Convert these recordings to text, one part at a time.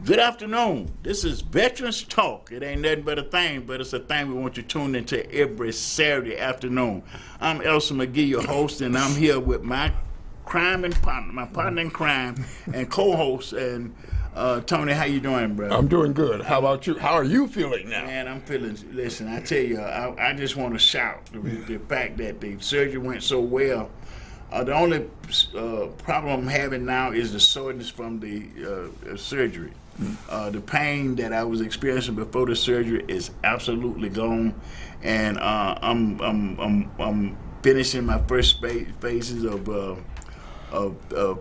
Good afternoon. This is Veterans Talk. It ain't nothing but a thing, but it's a thing we want you tuned into every Saturday afternoon. I'm Elsa McGee, your host, and I'm here with my partner in crime and co-host. And Tony, how you doing, bro? I'm doing good. How about you? How are you feeling now? Man, I'm feeling. Listen, I tell you, I just want to shout the fact that the surgery went so well. The only problem I'm having now is the soreness from the surgery. The pain that I was experiencing before the surgery is absolutely gone, and I'm finishing my first phases of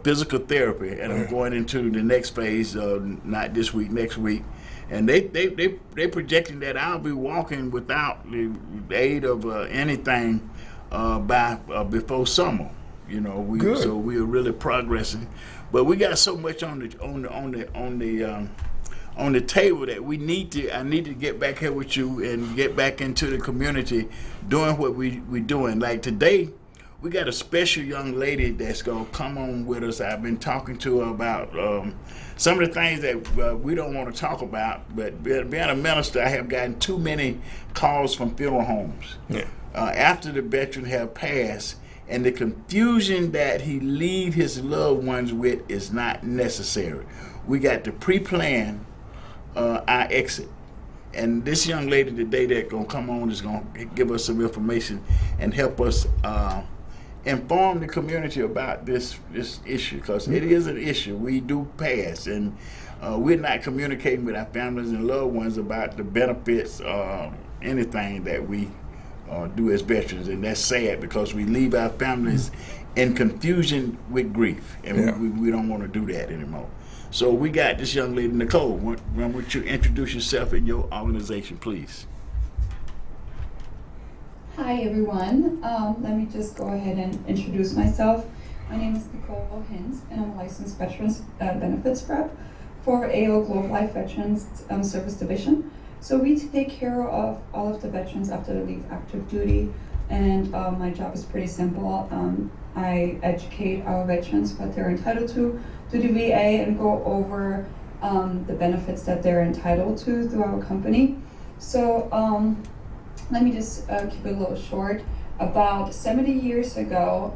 physical therapy, and I'm going into the next phase. Not this week, next week, and they projecting that I'll be walking without the aid of anything by before summer. You know, so we are really progressing, but we got so much on the table that I need to get back here with you and get back into the community, doing what we doing. Like today, we got a special young lady that's gonna come on with us. I've been talking to her about some of the things that we don't want to talk about, but being a minister, I have gotten too many calls from funeral homes after the veteran have passed. And the confusion that he leave his loved ones with is not necessary. We got to pre-plan our exit. And this young lady today that's going to come on is going to give us some information and help us inform the community about this issue, because it is an issue. We do pass, and we're not communicating with our families and loved ones about the benefits or anything that we do as veterans, and that's sad because we leave our families in confusion with grief, and we don't want to do that anymore. So we got this young lady, Nicole. Why don't you introduce yourself and your organization, please? Hi everyone. Let me just go ahead and introduce myself. My name is Nicole Hins, and I'm a licensed Veterans Benefits Rep for AO Globe Life Veterans Service Division. So we take care of all of the veterans after they leave active duty, and my job is pretty simple. I educate our veterans what they're entitled to the VA and go over the benefits that they're entitled to through our company. So let me just keep it a little short. About 70 years ago,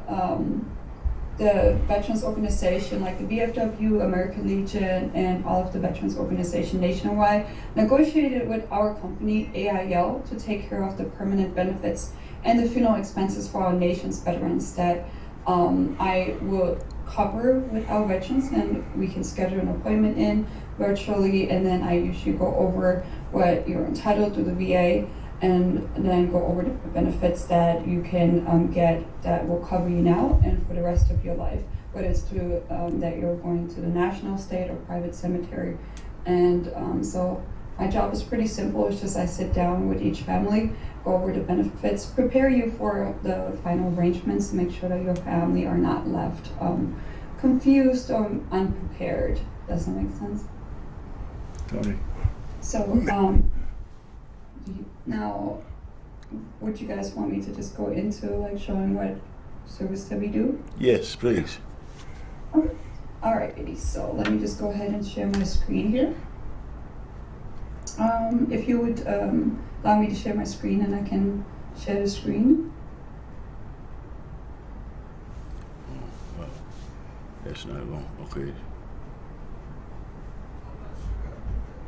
the Veterans Organization, like the VFW, American Legion, and all of the Veterans Organization nationwide, negotiated with our company, AIL, to take care of the permanent benefits and the funeral expenses for our nation's veterans that I will cover with our veterans, and we can schedule an appointment in virtually, and then I usually go over what you're entitled to the VA, and then go over the benefits that you can get that will cover you now and for the rest of your life, whether it's through that you're going to the national, state, or private cemetery. And so my job is pretty simple. It's just I sit down with each family, go over the benefits, prepare you for the final arrangements to make sure that your family are not left confused or unprepared. Does that make sense? Tony. So now, would you guys want me to just go into like showing what service that we do? Yes, please. Alrighty, so let me just go ahead and share my screen here. If you would allow me to share my screen, and I can share the screen. Well, that's not going. Okay.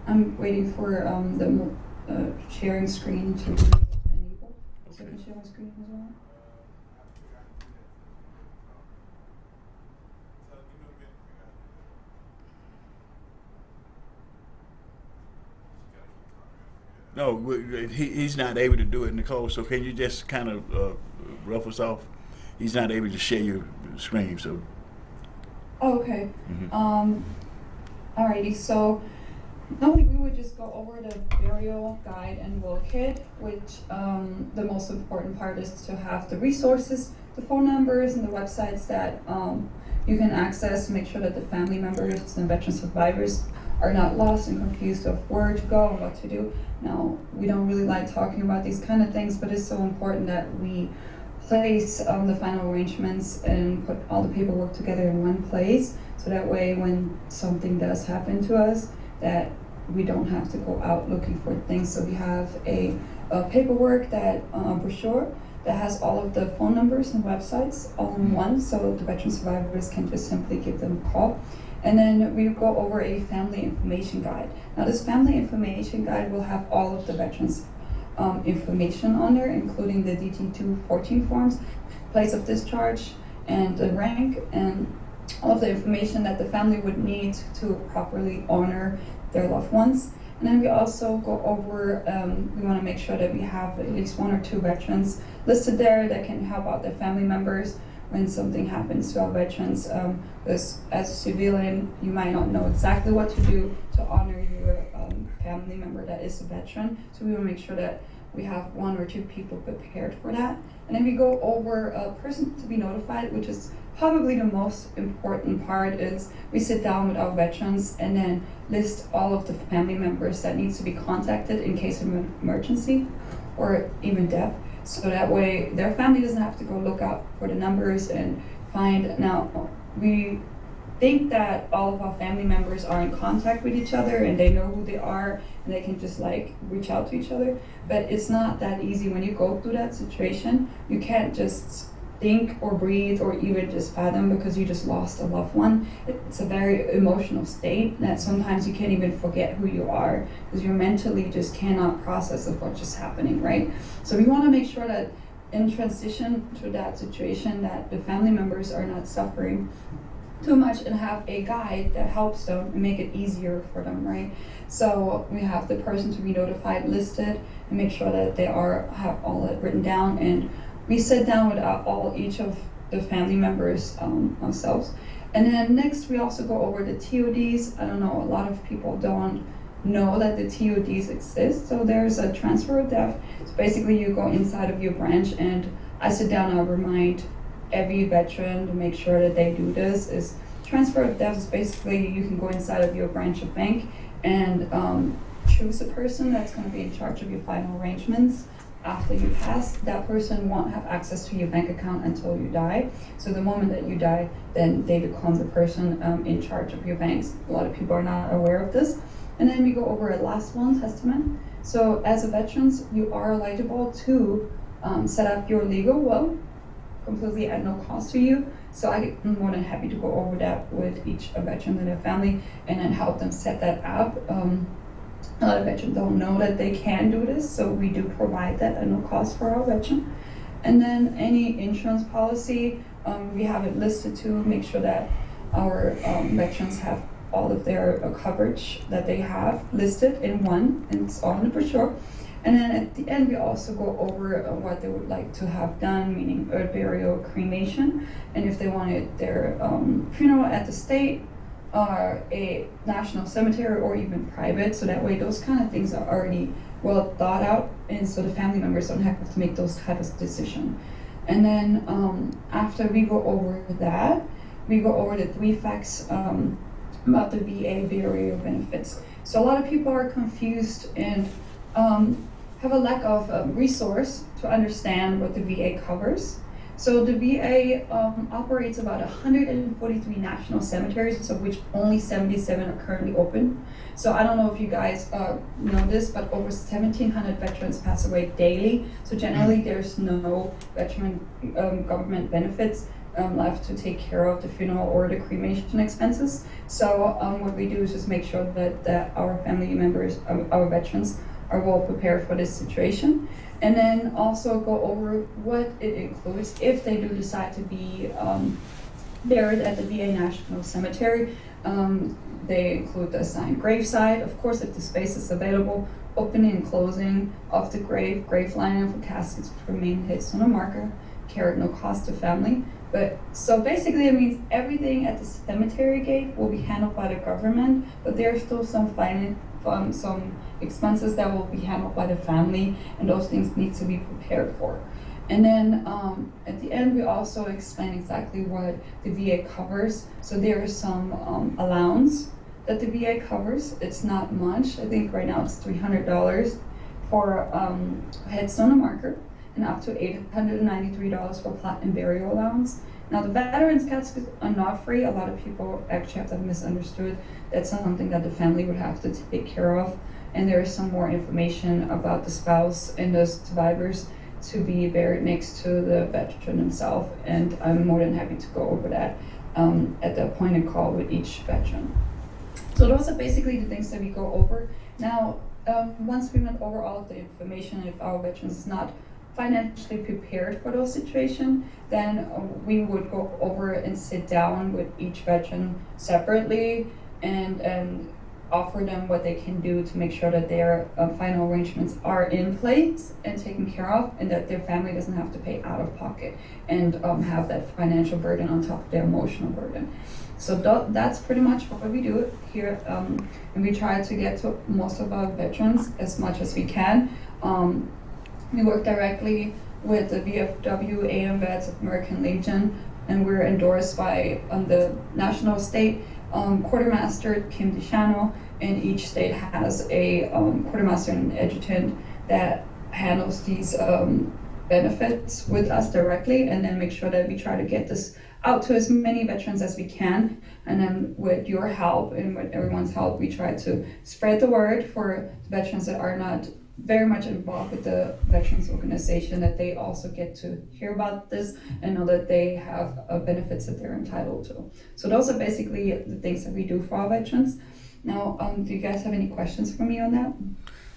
I'm waiting for the sharing screen to be enabled. So I can share my screen as well. No, he's not able to do it, Nicole. So can you just kind of rough us off? He's not able to share your screen, so. Oh, okay. Alrighty, so normally we would just go over the burial guide and will kit, which the most important part is to have the resources, the phone numbers, and the websites that you can access to make sure that the family members and veteran survivors are not lost and confused of where to go and what to do. Now, we don't really like talking about these kind of things, but it's so important that we place the final arrangements and put all the paperwork together in one place, so that way when something does happen to us, that we don't have to go out looking for things. So we have a paperwork that brochure that has all of the phone numbers and websites all in one, so the veteran survivors can just simply give them a call. And then we go over a family information guide. Now this family information guide will have all of the veterans information on there, including the DT-214 forms, place of discharge, and the rank, and all of the information that the family would need to properly honor their loved ones. And then we also go over, we want to make sure that we have at least 1 or 2 veterans listed there that can help out their family members when something happens to our veterans. Because as a civilian, you might not know exactly what to do to honor your family member that is a veteran. So we want to make sure that we have 1 or 2 people prepared for that. And then we go over a person to be notified, which is probably the most important part. Is we sit down with our veterans and then list all of the family members that needs to be contacted in case of an emergency or even death. So that way their family doesn't have to go look out for the numbers and find. Now, we think that all of our family members are in contact with each other and they know who they are and they can just like reach out to each other, but it's not that easy when you go through that situation. You can't just think or breathe or even just fathom because you just lost a loved one. It's a very emotional state that sometimes you can't even forget who you are because you mentally just cannot process of what's just happening, right? So we want to make sure that in transition to that situation that the family members are not suffering too much and have a guide that helps them and make it easier for them, right? So we have the person to be notified listed and make sure that they have all that written down, and we sit down with each of the family members ourselves. And then next we also go over the TODs. I don't know, a lot of people don't know that the TODs exist. So there's a transfer of death. So basically you go inside of your branch, and I sit down and I remind every veteran to make sure that they do this. Is transfer of death is basically you can go inside of your branch of bank and choose a person that's going to be in charge of your final arrangements. After you pass, that person won't have access to your bank account until you die. So the moment that you die, then they become the person in charge of your banks. A lot of people are not aware of this. And then we go over a last one, testament. So as a veterans, you are eligible to set up your legal will completely at no cost to you. So I'm more than happy to go over that with each veteran and their family and then help them set that up. A lot of veterans don't know that they can do this, so we do provide that at no cost for our veteran. And then any insurance policy, we have it listed to make sure that our veterans have all of their coverage that they have listed in one, and it's all in the brochure. And then at the end, we also go over what they would like to have done, meaning earth burial, cremation, and if they wanted their funeral at the state, or a national cemetery, or even private. So that way those kind of things are already well thought out, and so the family members don't have to make those type of decisions. And then after we go over that, we go over the 3 facts about the VA burial benefits. So a lot of people are confused and have a lack of resource to understand what the VA covers. So the VA operates about 143 national cemeteries, of which only 77 are currently open. So I don't know if you guys know this, but over 1,700 veterans pass away daily. So generally there's no veteran government benefits left to take care of the funeral or the cremation expenses. So what we do is just make sure that our family members, our veterans, are well prepared for this situation. And then also go over what it includes if they do decide to be buried at the VA National Cemetery. They include the assigned gravesite, of course, if the space is available, opening and closing of the grave lining for caskets which remain hits on a marker, care at no cost to family. But so basically it means everything at the cemetery gate will be handled by the government, but there's still some some expenses that will be handled by the family, and those things need to be prepared for. And then at the end, we also explain exactly what the VA covers. So there is some allowance that the VA covers. It's not much. I think right now it's $300 for headstone and marker, and up to $893 for plot and burial allowance. Now, the veterans caskets are not free. A lot of people actually have that misunderstood. That's something that the family would have to take care of. And there is some more information about the spouse and the survivors to be buried next to the veteran himself. And I'm more than happy to go over that at the appointed call with each veteran. So those are basically the things that we go over. Now, once we went over all of the information, if our veterans is not financially prepared for those situations, then we would go over and sit down with each veteran separately and offer them what they can do to make sure that their final arrangements are in place and taken care of, and that their family doesn't have to pay out of pocket and have that financial burden on top of their emotional burden. So that's pretty much what we do here, and we try to get to most of our veterans as much as we can. We work directly with the VFW AM Vets of American Legion, and we're endorsed by the national state quartermaster Kim DeShano, and each state has a quartermaster and adjutant that handles these benefits with us directly, and then make sure that we try to get this out to as many veterans as we can. And then with your help and with everyone's help, we try to spread the word for the veterans that are not very much involved with the veterans organization, that they also get to hear about this and know that they have benefits that they're entitled to. So those are basically the things that we do for our veterans. Now, do you guys have any questions for me on that?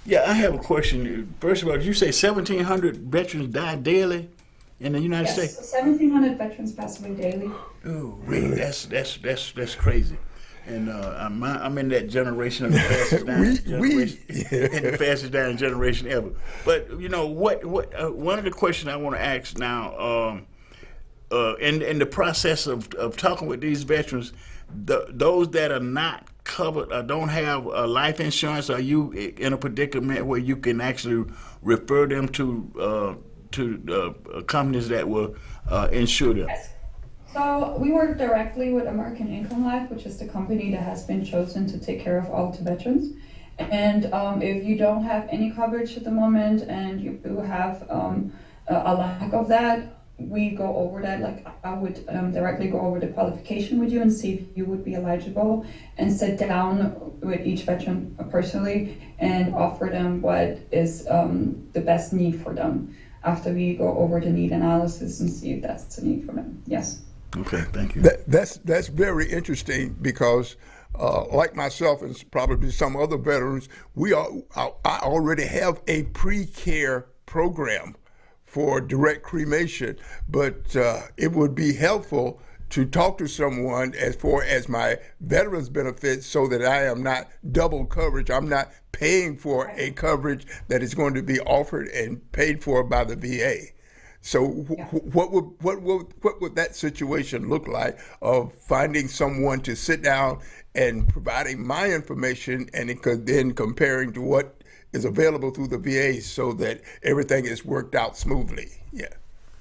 Yeah, I have a question. First of all, did you say 1,700 veterans die daily in the United States? Yes, 1,700 veterans pass away daily. Oh, really? That's crazy. And I'm in that generation of the fastest dying generation, and the fastest dying generation ever. But you know what? One of the questions I want to ask now, in the process of talking with these veterans, those that are not covered or don't have life insurance, are you in a predicament where you can actually refer them to companies that will insure them? Yes. So we work directly with American Income Life, which is the company that has been chosen to take care of all the veterans. And if you don't have any coverage at the moment and you do have a lack of that, we go over that. Like I would directly go over the qualification with you and see if you would be eligible, and sit down with each veteran personally and offer them what is the best need for them after we go over the need analysis and see if that's the need for them. Yes. Okay, thank you. That's very interesting because, like myself and probably some other veterans, I already have a pre-care program for direct cremation, but it would be helpful to talk to someone as far as my veterans benefits so that I am not double coverage. I'm not paying for a coverage that is going to be offered and paid for by the VA. So what would that situation look like of finding someone to sit down and providing my information and then comparing to what is available through the VA so that everything is worked out smoothly? Yeah.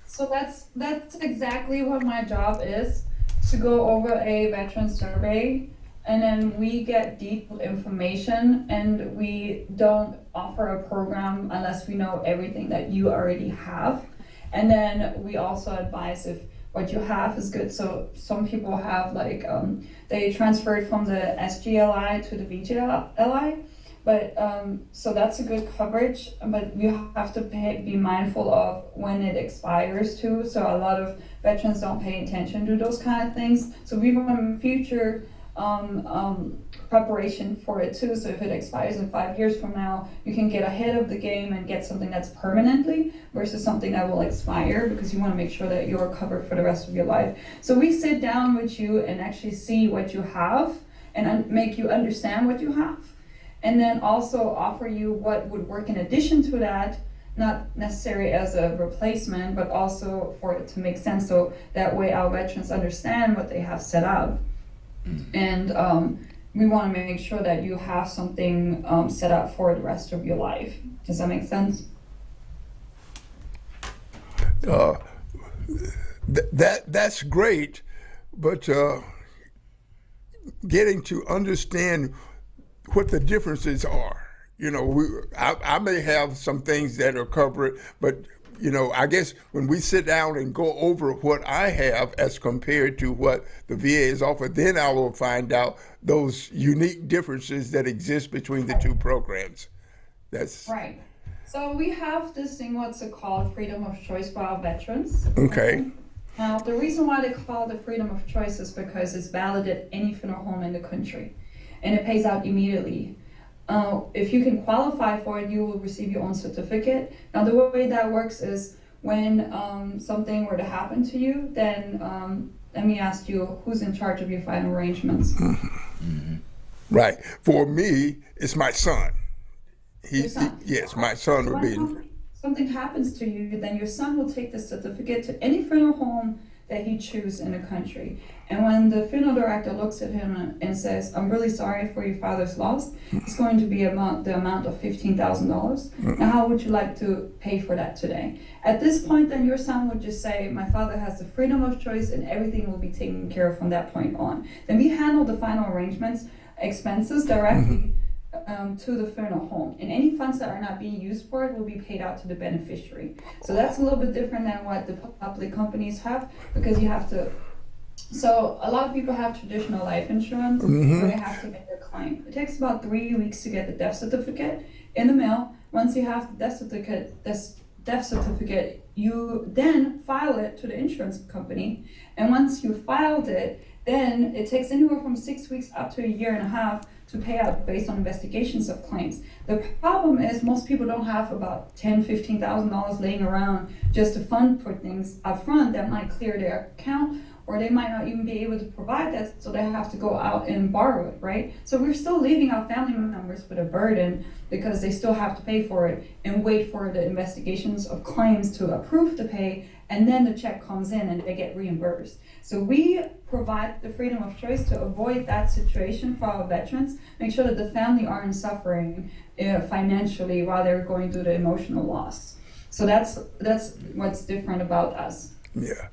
So that's exactly what my job is, to go over a veteran survey, and then we get detailed information, and we don't offer a program unless we know everything that you already have. And then we also advise if what you have is good. So some people have they transferred from the SGLI to the VGLI, but so that's a good coverage, but you have to be mindful of when it expires too. So a lot of veterans don't pay attention to those kind of things. So we want future preparation for it too. So if it expires in 5 years from now, you can get ahead of the game and get something that's permanently versus something that will expire, because you want to make sure that you're covered for the rest of your life. So we sit down with you and actually see what you have and make you understand what you have, and then also offer you what would work in addition to that, not necessarily as a replacement, but also for it to make sense, so that way our veterans understand what they have set up. And we want to make sure that you have something set up for the rest of your life. Does that make sense? That's great, but getting to understand what the differences are. You know, I may have some things that are covered, but I guess when we sit down and go over what I have as compared to what the VA is offered, then I will find out those unique differences that exist between the two programs. That's right. So we have this thing, what's it called, freedom of choice for our veterans. okay. Now, the reason why they call it the freedom of choice is because it's valid at any funeral home in the country, and it pays out immediately. If you can qualify for it, you will receive your own certificate. Now, the way that works is when something were to happen to you, then let me ask you, who's in charge of your final arrangements? Mm-hmm. Right. For me, it's my son. Yes, my son would be. Something happens to you, then your son will take the certificate to any funeral home that he chooses in the country. And when the funeral director looks at him and says, "I'm really sorry for your father's loss," it's going to be the amount of $15,000. Now, how would you like to pay for that today? At this point, then your son would just say, "My father has the freedom of choice, and everything will be taken care of from that point on." Then we handle the final arrangements, expenses directly to the funeral home, and any funds that are not being used for it will be paid out to the beneficiary. So that's a little bit different than what the public companies have, because you have to. So a lot of people have traditional life insurance where they have to make their claim. It takes about 3 weeks to get the death certificate in the mail. Once you have the death certificate, you then file it to the insurance company, and once you filed it, then it takes anywhere from 6 weeks up to a year and a half to pay out based on investigations of claims. The problem is most people don't have about $10,000, $15,000 laying around just to fund for things up front that might clear their account, or they might not even be able to provide that, so they have to go out and borrow it, right? So we're still leaving our family members with a burden because they still have to pay for it and wait for the investigations of claims to approve the pay, and then the check comes in and they get reimbursed. So we provide the freedom of choice to avoid that situation for our veterans, make sure that the family aren't suffering financially while they're going through the emotional loss. So that's what's different about us. Yeah.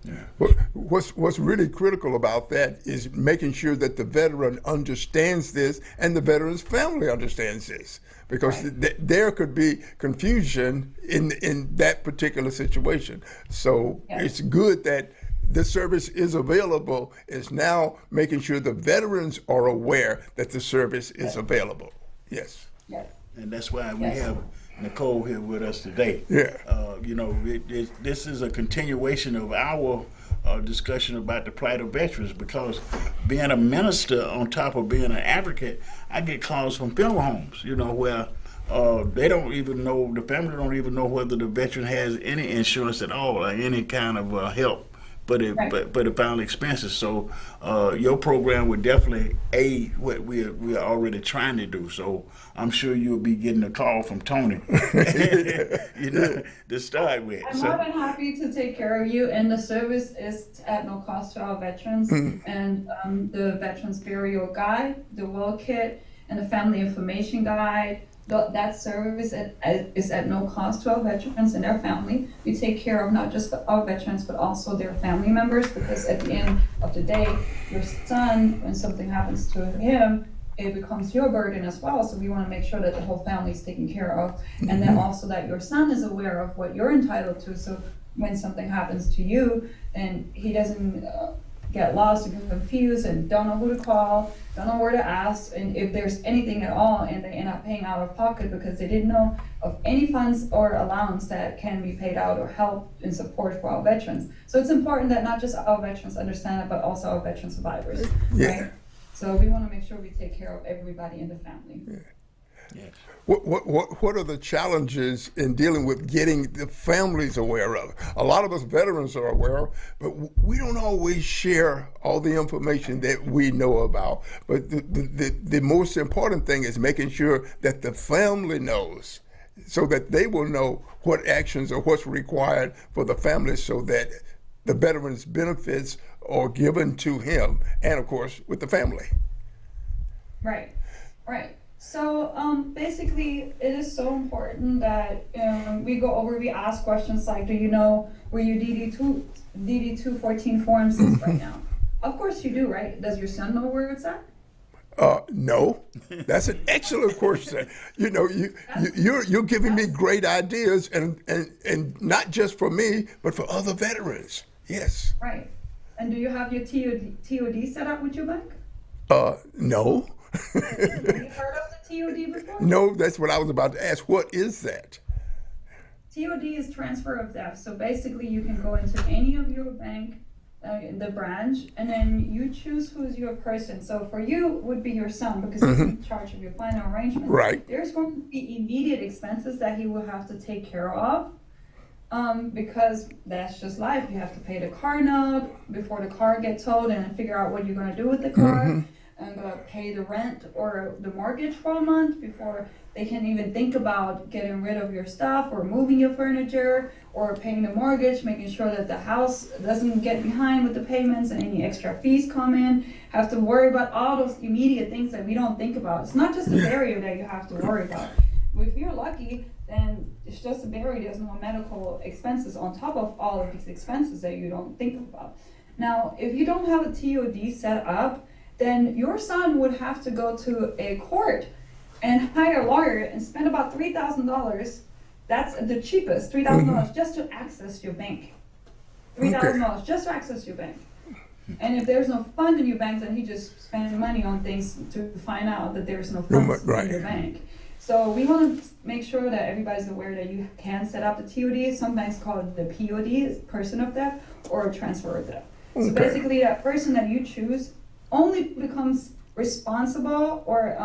What's really critical about that is making sure that the veteran understands this and the veteran's family understands this, because there could be confusion in that particular situation. So it's good that the service is available. It's now making sure the veterans are aware that the service is available. Yes. And that's why we have Nicole here with us today. This is a continuation of our discussion about the plight of veterans, because being a minister on top of being an advocate, I get calls from funeral homes, where they don't even know, the family don't even know whether the veteran has any insurance at all or any kind of help but the final expenses. So your program would definitely aid what we are already trying to do. So I'm sure you'll be getting a call from Tony, to start with. I'm more than happy to take care of you, and the service is at no cost to our veterans. And the Veterans Burial Guide, the will kit, and the Family Information Guide. That service is at no cost to our veterans and their family. We take care of not just our veterans, but also their family members, because at the end of the day, your son, when something happens to him, it becomes your burden as well. So we want to make sure that the whole family is taken care of, and then also that your son is aware of what you're entitled to. So when something happens to you and he doesn't get lost and get confused and don't know who to call, don't know where to ask, and if there's anything at all, and they end up paying out of pocket because they didn't know of any funds or allowance that can be paid out or help and support for our veterans. So it's important that not just our veterans understand it, but also our veteran survivors. Right? So we want to make sure we take care of everybody in the family. Yes. What are the challenges in dealing with getting the families aware of? A lot of us veterans are aware, but we don't always share all the information that we know about. But the most important thing is making sure that the family knows, so that they will know what actions or what's required for the family, so that the veteran's benefits are given to him and, of course, with the family. Right. So basically, it is so important that we ask questions like, do you know where your DD-214 forms is right now? Of course you do, right? Does your son know where it's at? No, that's an excellent question. You know, you're giving me great ideas, and not just for me, but for other veterans. Yes. Right. And do you have your TOD set up with your bank? No. Have you heard of the TOD before? No, that's what I was about to ask. What is that? TOD is transfer of debt. So basically, you can go into any of your bank, the branch, and then you choose who's your person. So for you would be your son because he's in charge of your final arrangement. Right. There's going to be immediate expenses that he will have to take care of. Because that's just life. You have to pay the car note before the car gets towed and figure out what you're going to do with the car. And pay the rent or the mortgage for a month before they can even think about getting rid of your stuff or moving your furniture or paying the mortgage, making sure that the house doesn't get behind with the payments and any extra fees come in. Have to worry about all those immediate things that we don't think about. It's not just the barrier that you have to worry about. If you're lucky, then it's just a barrier. There's no medical expenses on top of all of these expenses that you don't think about. Now, if you don't have a TOD set up, then your son would have to go to a court and hire a lawyer and spend about $3,000. That's the cheapest, $3,000 just to access your bank. $3,000 just to access your bank. And if there's no fund in your bank, then he just spends money on things to find out that there's no funds in your bank. So we want to make sure that everybody's aware that you can set up the TOD. Some banks call it the POD, person of debt, or transfer of debt. So basically, that person that you choose only becomes responsible or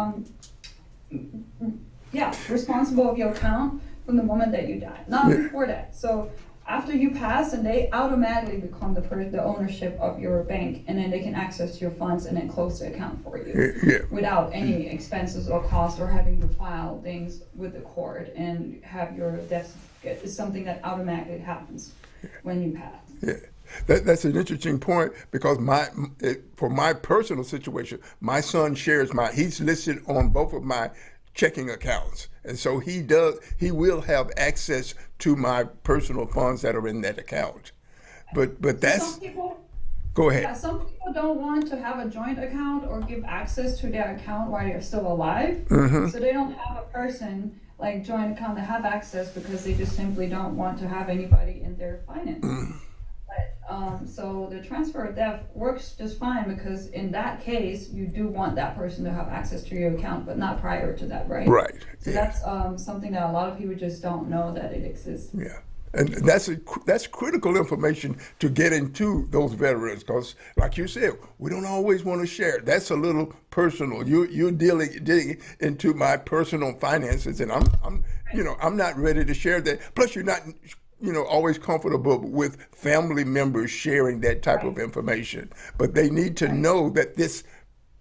responsible of your account from the moment that you die, not before that. So after you pass, and they automatically become the ownership of your bank, and then they can access your funds and then close the account for you without any expenses or cost or having to file things with the court and have your death certificate. It's something that automatically happens when you pass. Yeah. That's an interesting point because for my personal situation, my son he's listed on both of my checking accounts. And so he will have access to my personal funds that are in that account. But that's, go ahead. Yeah, some people don't want to have a joint account or give access to their account while they're still alive. So they don't have a person like joint account that have access because they just simply don't want to have anybody in their finances. So the transfer of debt works just fine because in that case, you do want that person to have access to your account, but not prior to that, right? Right. So that's something that a lot of people just don't know that it exists. Yeah. And that's critical information to get into those veterans because, like you said, we don't always want to share. That's a little personal. You're digging into my personal finances, and I'm not ready to share that. Plus, you're not always comfortable with family members sharing that type of information. But they need to know that this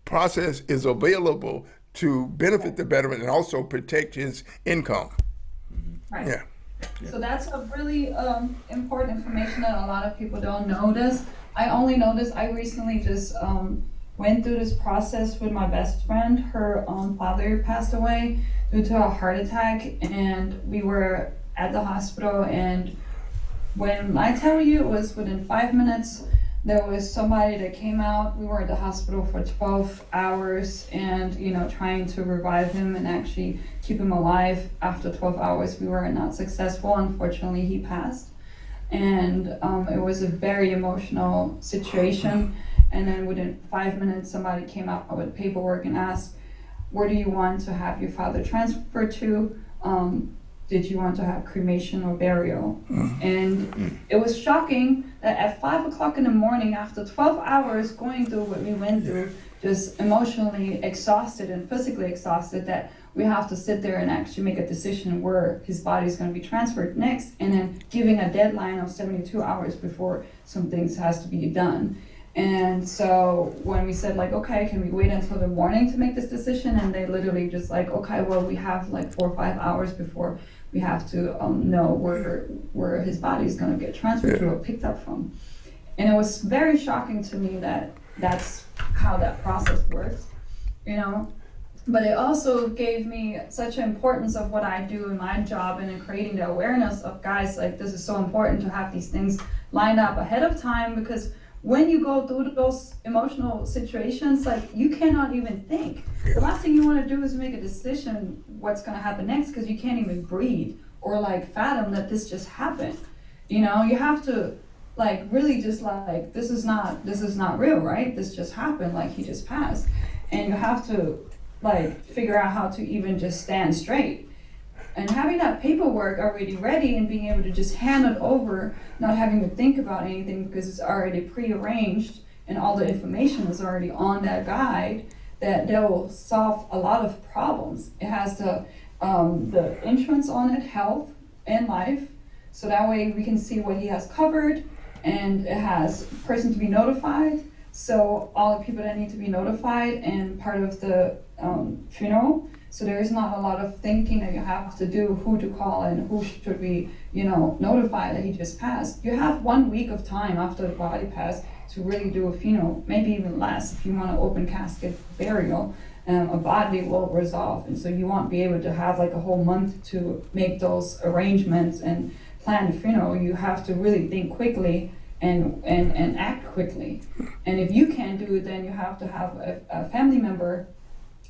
process is available to benefit the veteran and also protect his income. Right. Yeah. So that's a really important information that a lot of people don't notice. I only noticed, I recently just went through this process with my best friend. Her father passed away due to a heart attack, and we were at the hospital, and when I tell you it was within 5 minutes, there was somebody that came out. We were at the hospital for 12 hours and trying to revive him and actually keep him alive. After 12 hours we were not successful. Unfortunately, he passed, and it was a very emotional situation. And then within 5 minutes somebody came out with paperwork and asked, where do you want to have your father transferred to? Did you want to have cremation or burial? And it was shocking that at 5 o'clock in the morning, after 12 hours going through what we went through, just emotionally exhausted and physically exhausted, that we have to sit there and actually make a decision where his body is going to be transferred next, and then giving a deadline of 72 hours before some things has to be done. And so when we said okay, can we wait until the morning to make this decision? And they literally just okay, well, we have 4 or 5 hours before we have to know where his body is going to get transferred to or picked up from. And it was very shocking to me that that's how that process works, But it also gave me such an importance of what I do in my job and in creating the awareness of guys, this is so important to have these things lined up ahead of time, because when you go through those emotional situations, like you cannot even think. The last thing you want to do is make a decision what's going to happen next, because you can't even breathe or like fathom that this just happened. You know, you have to like really just like, this is not real, right? This just happened, like he just passed. And you have to like figure out how to even just stand straight. And having that paperwork already ready and being able to just hand it over, not having to think about anything because it's already prearranged and all the information is already on that guide, that will solve a lot of problems. It has the insurance on it, health and life, so that way we can see what he has covered, and it has person to be notified, so all the people that need to be notified and part of the funeral. So there is not a lot of thinking that you have to do, who to call and who should be, you know, notified that he just passed. You have 1 week of time after the body passed to really do a funeral, maybe even less if you want an open casket burial. A body will resolve, and so you won't be able to have like a whole month to make those arrangements and plan the funeral. You have to really think quickly and act quickly. And if you can't do it, then you have to have a family member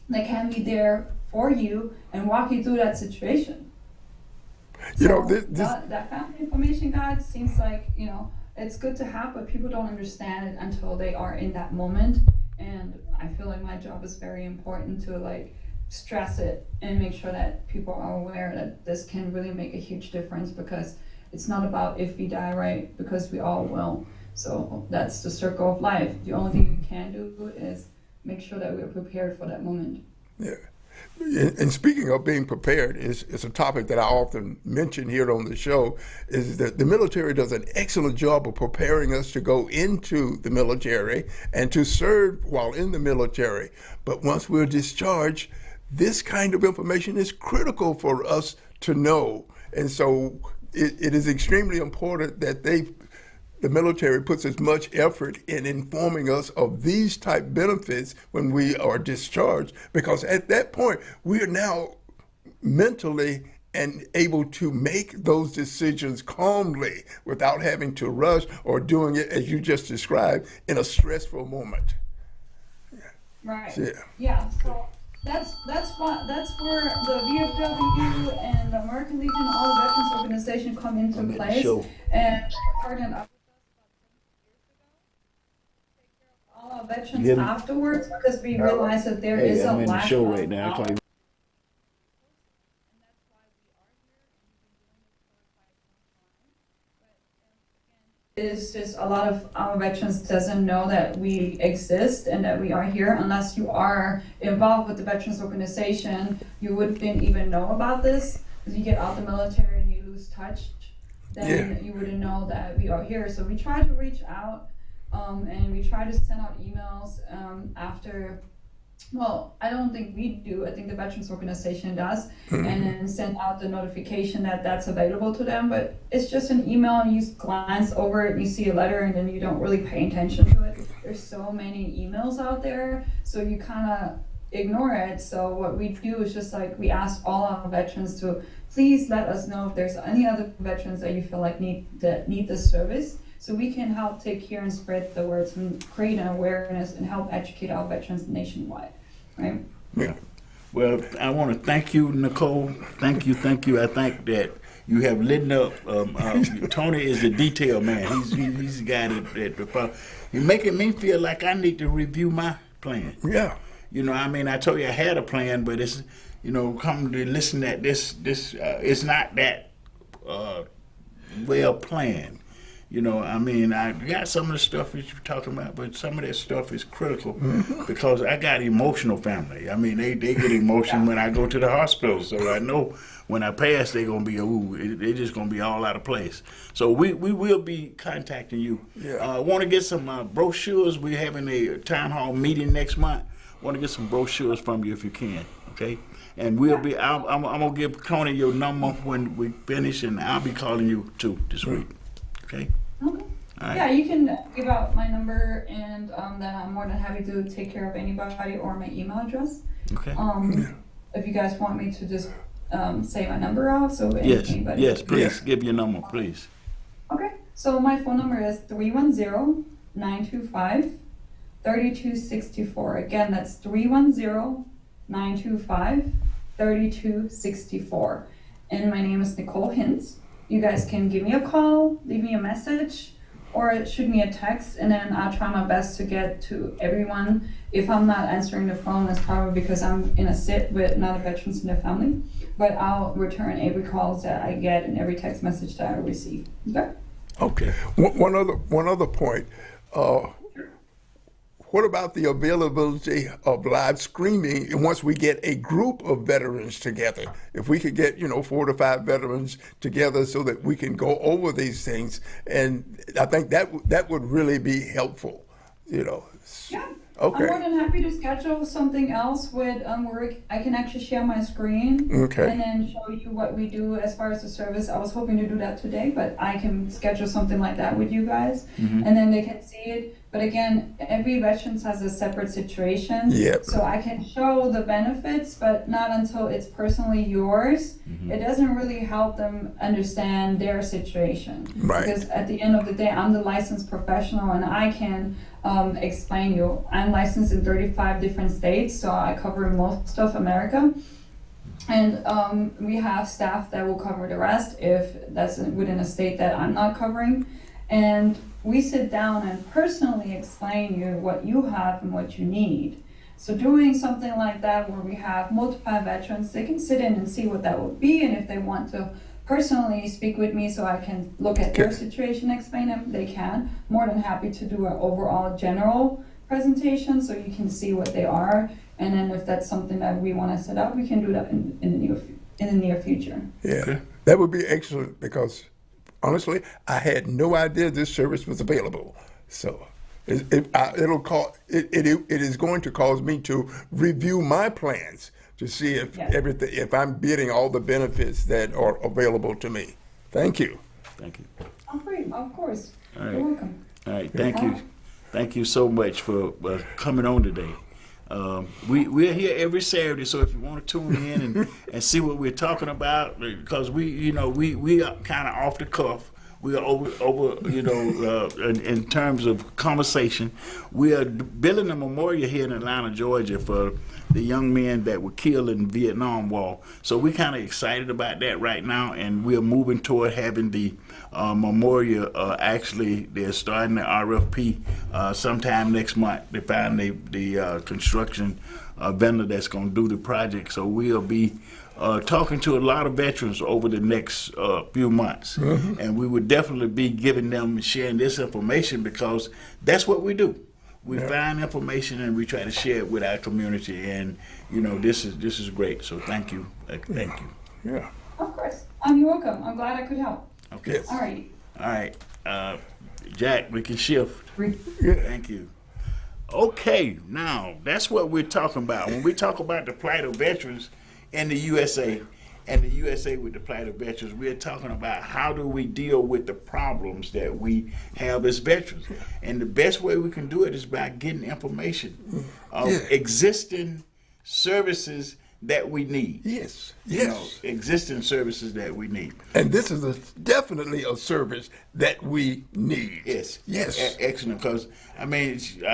that can be there for you and walk you through that situation. You So know, this that family information guide seems like, you know, it's good to have, but people don't understand it until they are in that moment. And I feel like my job is very important to like stress it and make sure that people are aware that this can really make a huge difference, because it's not about if we die, right? Because we all will. So that's the circle of life. The only thing you can do is make sure that we're prepared for that moment. Yeah. And speaking of being prepared, is a topic that I often mention here on the show, is that the military does an excellent job of preparing us to go into the military and to serve while in the military. But once we're discharged, this kind of information is critical for us to know. And so it is extremely important that the military puts as much effort in informing us of these type benefits when we are discharged, because at that point we are now mentally and able to make those decisions calmly without having to rush or doing it, as you just described, in a stressful moment. Right. Yeah. Yeah. So that's where the VFW and the American Legion, all the veterans organization come into place. And partnered up all our veterans afterwards, because we realize that there is a lack of right now. knowledge. Is just a lot of our veterans doesn't know that we exist and that we are here. Unless you are involved with the veterans organization, you wouldn't even know about this. If you get out the military and you lose touch, then you wouldn't know that we are here. So we try to reach out, and we try to send out emails after. Well, I don't think we do. I think the Veterans Organization does, and then send out the notification that that's available to them. But it's just an email, and you glance over it, and you see a letter, and then you don't really pay attention to it. There's so many emails out there, so you kind of ignore it. So what we do is just like, we ask all our veterans to please let us know if there's any other veterans that you feel like need this service, so we can help take care and spread the words and create an awareness and help educate our veterans nationwide, right? Yeah. Well, I want to thank you, Nicole. Thank you. I think that you have lit up. Tony is the detail man. He's the guy that you're making me feel like I need to review my plan. Yeah. You know, I mean, I told you I had a plan, but it's, you know, come to listen that this it's not that well planned. You know, I mean, I got some of the stuff that you're talking about, but some of that stuff is critical because I got emotional family. I mean, they get emotional when I go to the hospital, so I know when I pass, they're going to be, they're just going to be all out of place. So we will be contacting you. Yeah. Want to get some brochures. We're having a town hall meeting next month. Want to get some brochures from you if you can, okay? And we'll be, I'm going to give Connie your number when we finish, and I'll be calling you too this week, okay? Okay. Right. Yeah, you can give out my number, and then I'm more than happy to take care of anybody, or my email address. Okay. If you guys want me to just say my number out, so anybody. Yes, please give your number, please. Okay. So my phone number is 310 310-925-3264. Again, that's 310-925-3264. And my name is Nicole Hintz. You guys can give me a call, leave me a message, or shoot me a text, and then I'll try my best to get to everyone. If I'm not answering the phone, it's probably because I'm in a sit with other veterans and their family. But I'll return every call that I get and every text message that I receive. Okay? Okay. One other point. What about the availability of live streaming once we get a group of veterans together? If we could get, 4 to 5 veterans together so that we can go over these things, and I think that would really be helpful, Yeah. Okay. I'm more than happy to schedule something else with where I can actually share my screen Okay. and then show you what we do as far as the service. I was hoping to do that today, but I can schedule something like that with you guys, and then they can see it. But again, every veteran has a separate situation, Yep. so I can show the benefits, but not until it's personally yours. It doesn't really help them understand their situation. Right. Because at the end of the day, I'm the licensed professional, and I can explain you. I'm licensed in 35 different states, so I cover most of America. And we have staff that will cover the rest if that's within a state that I'm not covering. And we sit down and personally explain you what you have and what you need. So doing something like that where we have multiple veterans, they can sit in and see what that would be, and if they want to personally speak with me so I can look at their situation, explain them, they can. More than happy to do an overall general presentation so you can see what they are, and then if that's something that we want to set up, we can do that in the near future. Yeah, that would be excellent because honestly, I had no idea this service was available. So it is going to cause me to review my plans to see if if I'm getting all the benefits that are available to me. Thank you. Thank you. Oh, great, of course. All right. You're welcome. All right, thank you. Thank you so much for coming on today. We're here every Saturday, so if you want to tune in and see what we're talking about, because we are kind of off the cuff. We are over in terms of conversation. We are building a memorial here in Atlanta, Georgia, for the young men that were killed in the Vietnam War. So we're kind of excited about that right now, and we're moving toward having the memorial. Actually, they're starting the RFP sometime next month. They find the construction vendor that's going to do the project. So we'll be talking to a lot of veterans over the next few months. And we would definitely be giving them, sharing this information, because that's what we do. We find information and we try to share it with our community, and this is great. So thank you. Thank you. Yeah. Of course. You're welcome. I'm glad I could help. Okay. Yes. All right. All right. Jack, we can shift. Yeah. Thank you. Okay, now that's what we're talking about. When we talk about the plight of veterans in the USA, and the USA with the plight of veterans, we're talking about how do we deal with the problems that we have as veterans. And the best way we can do it is by getting information of existing services that we need. Yes. Existing services that we need. And this is definitely a service that we need. Yes. Excellent, because I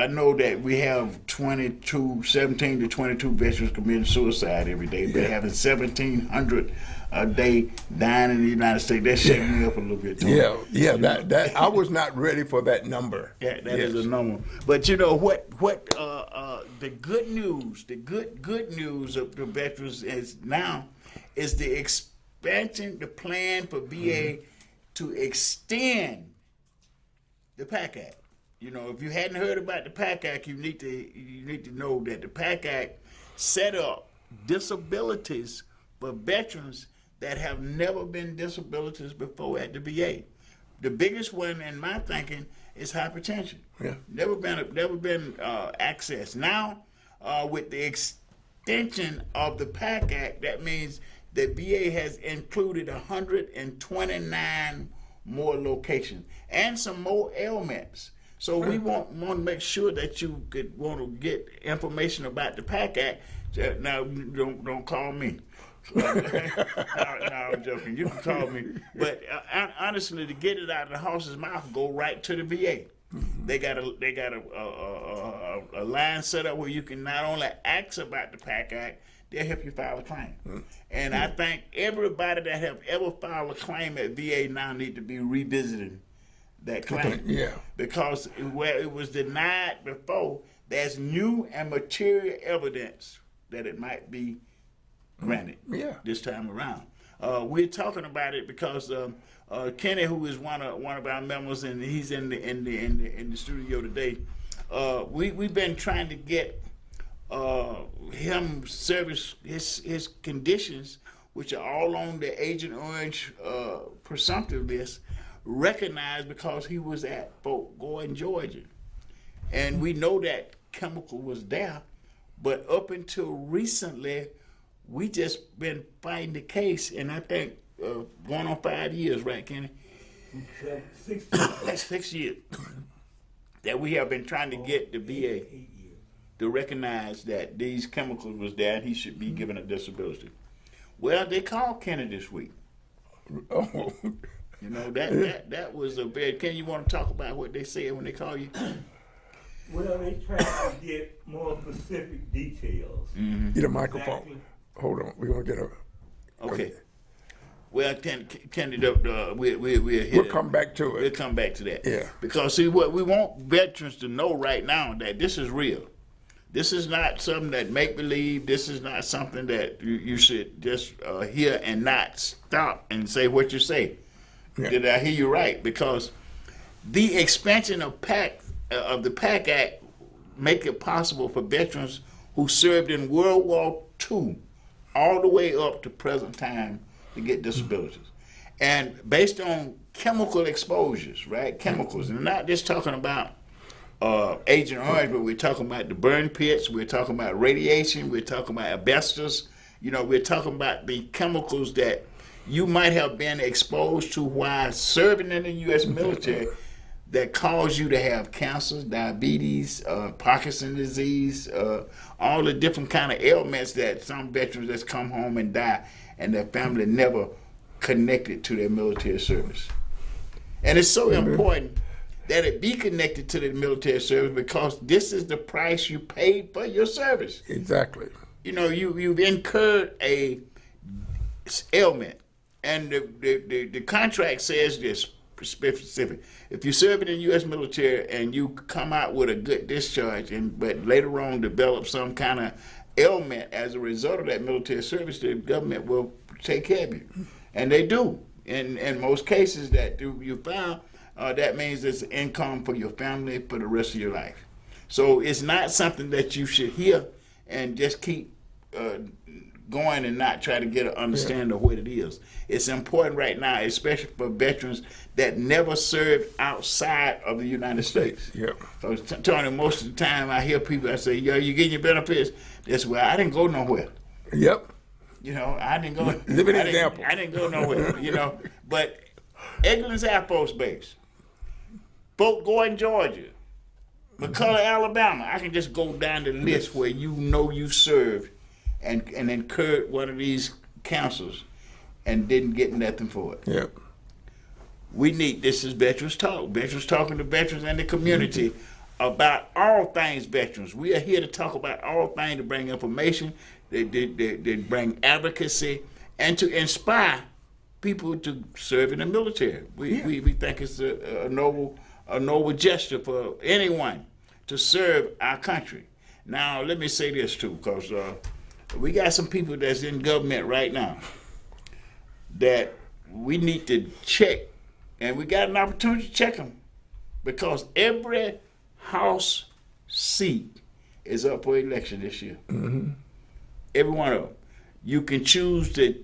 know that we have 17 to 22 veterans committing suicide every day, but having 1,700 a day dying in the United States, that shut me up a little bit. That I was not ready for that number. Yeah, that is a number. But you know what? The good news, the good news of the veterans is the expansion, the plan for VA to extend the PAC Act. If you hadn't heard about the PAC Act, you need to know that the PAC Act set up disabilities for veterans that have never been disabilities before at the VA. The biggest one, in my thinking, is hypertension. Yeah. Never been accessed. Now, with the extension of the PAC Act, that means the VA has included 129 more locations and some more ailments. So we want to make sure that you could want to get information about the PAC Act. Now, don't call me. No, I'm joking. You can call me. But honestly, to get it out of the horse's mouth, go right to the VA. They got a line set up where you can not only ask about the PAC Act, they'll help you file a claim. And I think everybody that have ever filed a claim at VA now need to be revisiting that claim. Yeah. Because where it was denied before, there's new and material evidence that it might be granted this time around. We're talking about it because Kenny, who is one of our members, and he's in the studio today. We've been trying to get him service his conditions, which are all on the Agent Orange presumptive list, recognized because he was at Fort Gordon, Georgia, and we know that chemical was there, but up until recently, we just been fighting the case, and I think going on 5 years, right, Kenny? 6 years that we have been trying to get the VA to recognize that these chemicals was there and he should be given a disability. Well, they called Kenny this week. Oh. You know, that was a bad. Ken, you want to talk about what they said when they call you? Well, they tried to get more specific details. Get a microphone. Exactly. Hold on. We're going to get a... Okay. Well, Kenny, we'll come back to it. We'll come back to that. Yeah. Because, see, what we want veterans to know right now that this is real. This is not something that make-believe. This is not something that you should just hear and not stop and say what you say. Yeah. Did I hear you right? Because the expansion of the PAC Act make it possible for veterans who served in World War II all the way up to present time to get disabilities. And based on chemical exposures, right? Chemicals. And not just talking about Agent Orange, but we're talking about the burn pits, we're talking about radiation, we're talking about asbestos. You know, we're talking about the chemicals that you might have been exposed to while serving in the U.S. military that cause you to have cancer, diabetes, Parkinson's disease, all the different kind of ailments that some veterans that's come home and die and their family never connected to their military service. And it's so important that it be connected to the military service because this is the price you paid for your service. Exactly. You know, you've incurred a ailment, and the contract says this specific. If you serve in the U.S. military and you come out with a good discharge, but later on develop some kind of ailment as a result of that military service, the government will take care of you, and they do. In most cases that you found, that means it's income for your family for the rest of your life. So it's not something that you should hear and just keep going and not try to get an understanding of what it is. It's important right now, especially for veterans that never served outside of the United States. Yeah. So Tony, most of the time I hear people, I say, yo, you getting your benefits? That's where I didn't go nowhere. Yep. You know, I didn't go. Living example. I didn't go nowhere, you know. But Eglins Air Force Base, Fort Gordon, Georgia, McCullough, Alabama. I can just go down the list where you know you served and incurred one of these councils and didn't get nothing for it. Yep. We need, this is Veterans Talk. Veterans talking to veterans and the community about all things veterans. We are here to talk about all things, to bring information, they bring advocacy, and to inspire people to serve in the military. We think it's a noble gesture for anyone to serve our country. Now, let me say this too, because we got some people that's in government right now that we need to check, and we got an opportunity to check them, because every House seat is up for election this year. Mm-hmm. Every one of them. You can choose to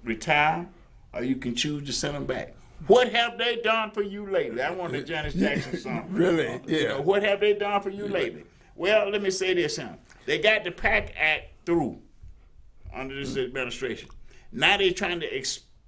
retire, or you can choose to send them back. What have they done for you lately? I want the Janet Jackson song. Really? Yeah. You know, what have they done for you lately? Well, let me say this, huh? They got the PAC Act through under this administration. Now they're trying to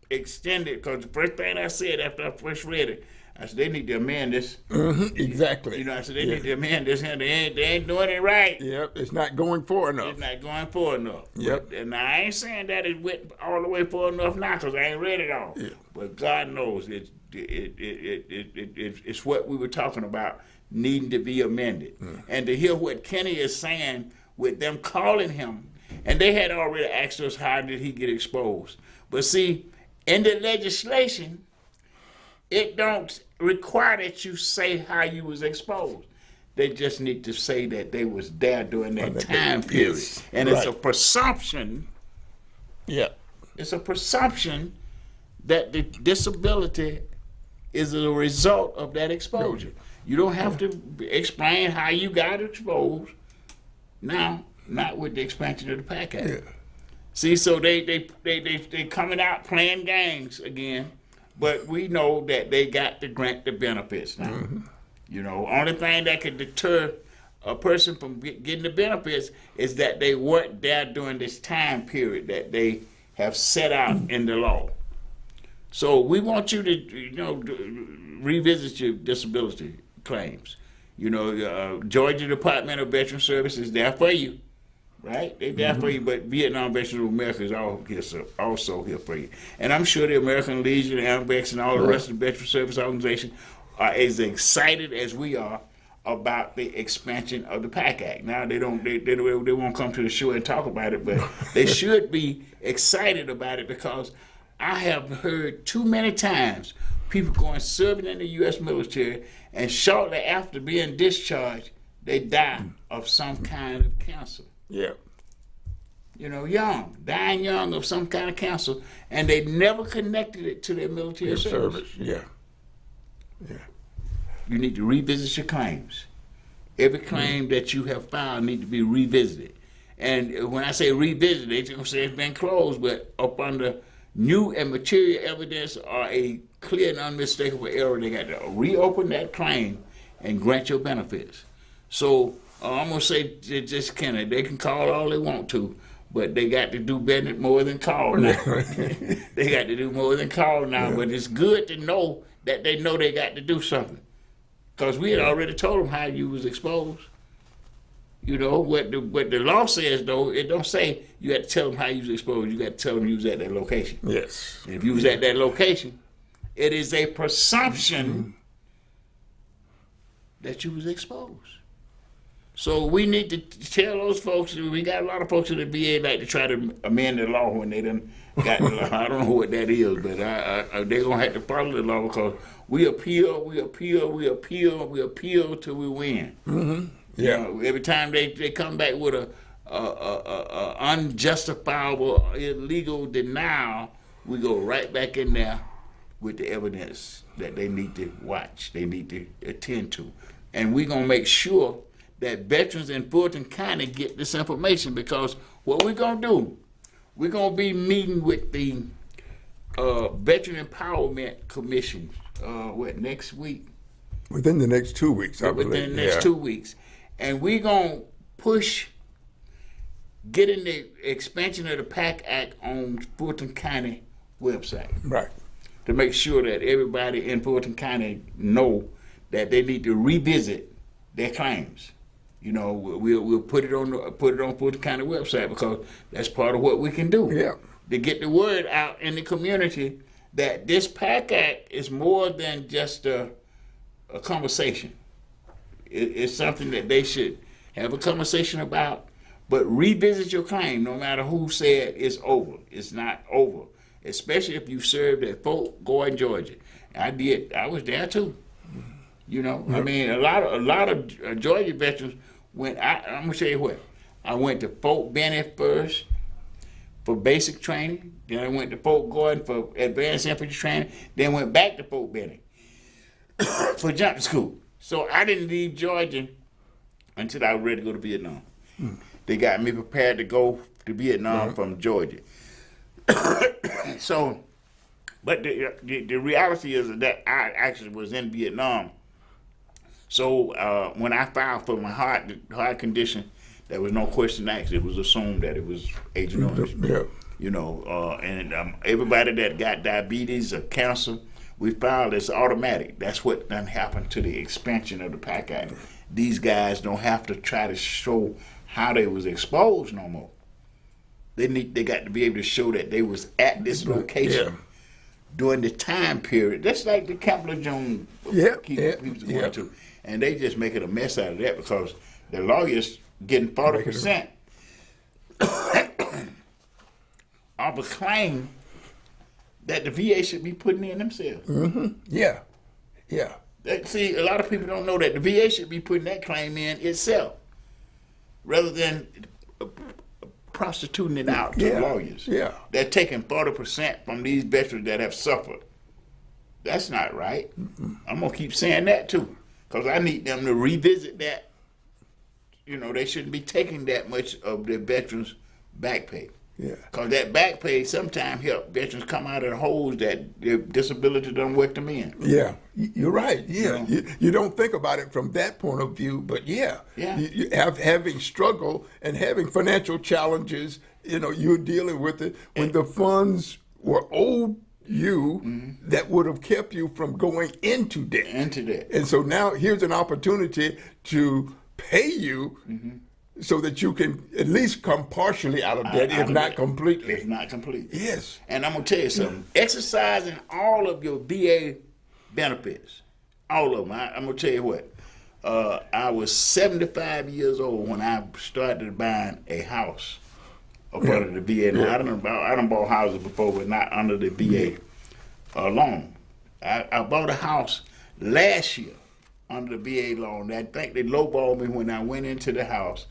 extend it, because the first thing I said after I first read it, I said, they need to amend this. Exactly. You know, I said, they need to amend this, and they ain't doing it right. Yep, it's not going far enough. It's not going far enough. Yep. But, and I ain't saying that it went all the way far enough now, because I ain't read it all. Yeah. But God knows it's what we were talking about needing to be amended. And to hear what Kenny is saying with them calling him, and they had already asked us how did he get exposed. But see, in the legislation, it don't require that you say how you was exposed. They just need to say that they was there during that time period. Yes, and right. it's a presumption. Yeah. It's a presumption that the disability is a result of that exposure. You don't have to explain how you got exposed. Now, not with the expansion of the PAC Act. Yeah. See, so they coming out playing games again, but we know that they got to grant the benefits now. You know, only thing that could deter a person from getting the benefits is that they weren't there during this time period that they have set out in the law. So we want you to, you know, revisit your disability claims. You know, Georgia Department of Veteran Services is there for you, right? They're there for you, but Vietnam Veterans of America is also here for you. And I'm sure the American Legion, AMVEX, and all the rest of the Veteran Service Organization are as excited as we are about the expansion of the PAC Act. Now they won't come to the show and talk about it, but they should be excited about it, because I have heard too many times people going serving in the U.S. military, and shortly after being discharged, they die of some kind of cancer. Yeah. You know, dying young of some kind of cancer, and they never connected it to their military service. Yeah. Yeah. You need to revisit your claims. Every claim that you have filed need to be revisited. And when I say revisited, they're going to say it's been closed, but up under new and material evidence or a clear and unmistakable error, they got to reopen that claim and grant your benefits. So I'm going to say just Kenny, they can call all they want to, but they got to do better, more than call now. They got to do more than call now, but it's good to know that they know they got to do something. Because we had already told them how you was exposed. You know, what the law says, though, it don't say you have to tell them how you was exposed. You got to tell them you was at that location. Yes. And if you was at that location, it is a presumption that you was exposed. So we need to tell those folks, we got a lot of folks in the VA like to try to amend the law when they done got the law. I don't know what that is, but they're going to have to follow the law, because we appeal till we win. Yeah. You know, every time they come back with a unjustifiable, illegal denial, we go right back in there with the evidence that they need to watch, they need to attend to. And we're going to make sure that veterans in Fulton County get this information, because what we're going to do, we're going to be meeting with the Veteran Empowerment Commission, next week? Within the next 2 weeks, I believe. Within the next 2 weeks. And we're going to push getting the expansion of the PAC Act on Fulton County website. Right. To make sure that everybody in Fulton County know that they need to revisit their claims. You know, we'll put it on Fulton County website, because that's part of what we can do. Yeah. To get the word out in the community that this PAC Act is more than just a conversation. It's something that they should have a conversation about, but revisit your claim no matter who said it's over. It's not over, especially if you served at Fort Gordon, Georgia. I was there too. You know, I mean, a lot of Georgia veterans went. I'm gonna tell you what. I went to Fort Benning first for basic training. Then I went to Fort Gordon for advanced infantry training. Then went back to Fort Benning for jumping school. So I didn't leave Georgia until I was ready to go to Vietnam. They got me prepared to go to Vietnam from Georgia. So, but the reality is that I actually was in Vietnam. So when I filed for my heart condition, there was no question asked. It was assumed that it was Agent Orange. Yeah. You know, and everybody that got diabetes or cancer, we found it's automatic. That's what done happened to the expansion of the PAC Act. These guys don't have to try to show how they was exposed no more. They got to be able to show that they was at this location during the time period. That's like the Capital Jones people going to. And they just making a mess out of that because the lawyers getting 40% of a claim that the VA should be putting in themselves. Yeah. See, a lot of people don't know that the VA should be putting that claim in itself rather than prostituting it out to lawyers. Yeah. They're taking 40% from these veterans that have suffered. That's not right. I'm going to keep saying that too because I need them to revisit that. You know, they shouldn't be taking that much of their veterans' back pay. Yeah. Because that back pay sometimes help veterans come out of the holes that their disability don't work them in. Yeah, you're right. Yeah, You you don't think about it from that point of view, but you having struggle and having financial challenges. You know, you're dealing with it when the funds were owed you that would have kept you from going into debt. And so now here's an opportunity to pay you. So that you can at least come partially out of debt, if not completely. If not complete. Yes. And I'm going to tell you something. Exercising all of your VA benefits, all of them. I'm going to tell you what. I was 75 years old when I started buying a house up under the VA. Now, I done bought houses before, but not under the VA loan. I bought a house last year under the VA loan. I think they lowballed me when I went into the house.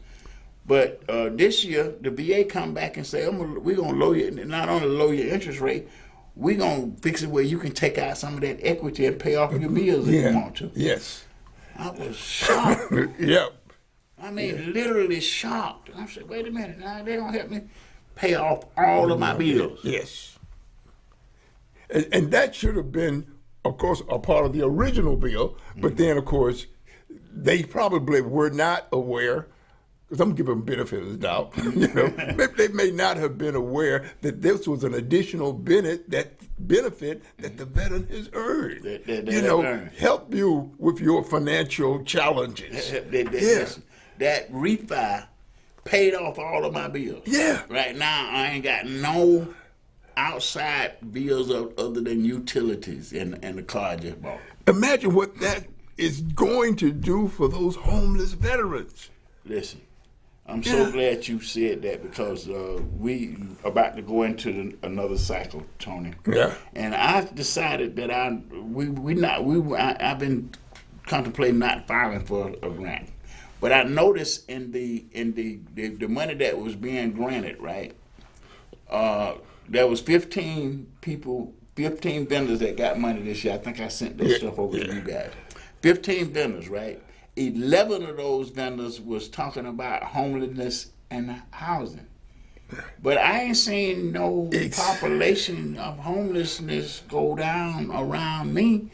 But this year, the VA come back and say, we're going to lower you, not only lower your interest rate, we're going to fix it where you can take out some of that equity and pay off your bills if you want to. Yes. I was shocked. Yep. I mean, literally shocked. I said, wait a minute, now they're going to help me pay off all of my bills. Yes. And that should have been, of course, a part of the original bill, but then, of course, they probably were not aware. Because I'm giving them benefit of the doubt. You know, they may not have been aware that this was an additional benefit that the veteran has earned. Help you with your financial challenges. That refi paid off all of my bills. Yeah. Right now, I ain't got no outside bills other than utilities and the car I just bought. Imagine what that is going to do for those homeless veterans. Listen. I'm so glad you said that because we about to go into another cycle, Tony. Yeah. And I decided that I've been contemplating not filing for a grant, but I noticed in the money that was being granted, right? There was 15 vendors that got money this year. I think I sent that stuff over to you guys. 15 vendors, right? 11 of those vendors was talking about homelessness and housing. But I ain't seen no population of homelessness go down around me.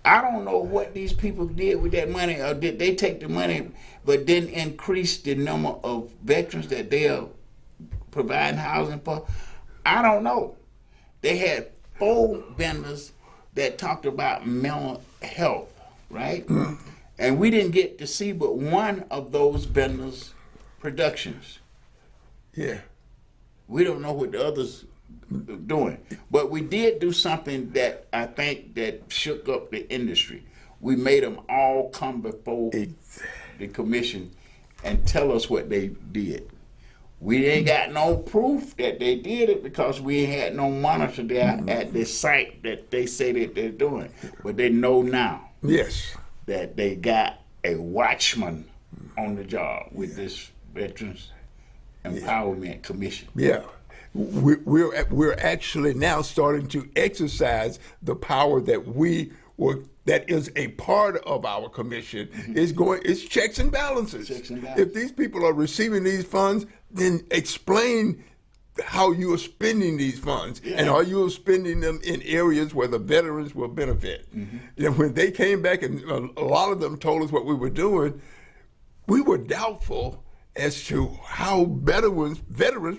I don't know what these people did with that money, or did they take the money but didn't increase the number of veterans that they are providing housing for? I don't know. They had 4 vendors that talked about mental health, right? And we didn't get to see but one of those vendors' productions. Yeah. We don't know what the others doing. But we did do something that I think that shook up the industry. We made them all come before the commission and tell us what they did. We ain't got no proof that they did it because we ain't had no monitor there at the site that they say that they're doing. But they know now. Yes. That they got a watchman on the job with this Veterans Empowerment Commission. Yeah. We're actually now starting to exercise the power that is a part of our commission. It's checks and balances. If these people are receiving these funds, then explain how you are spending these funds, and are you spending them in areas where the veterans will benefit. And when they came back and a lot of them told us what we were doing, we were doubtful as to how veterans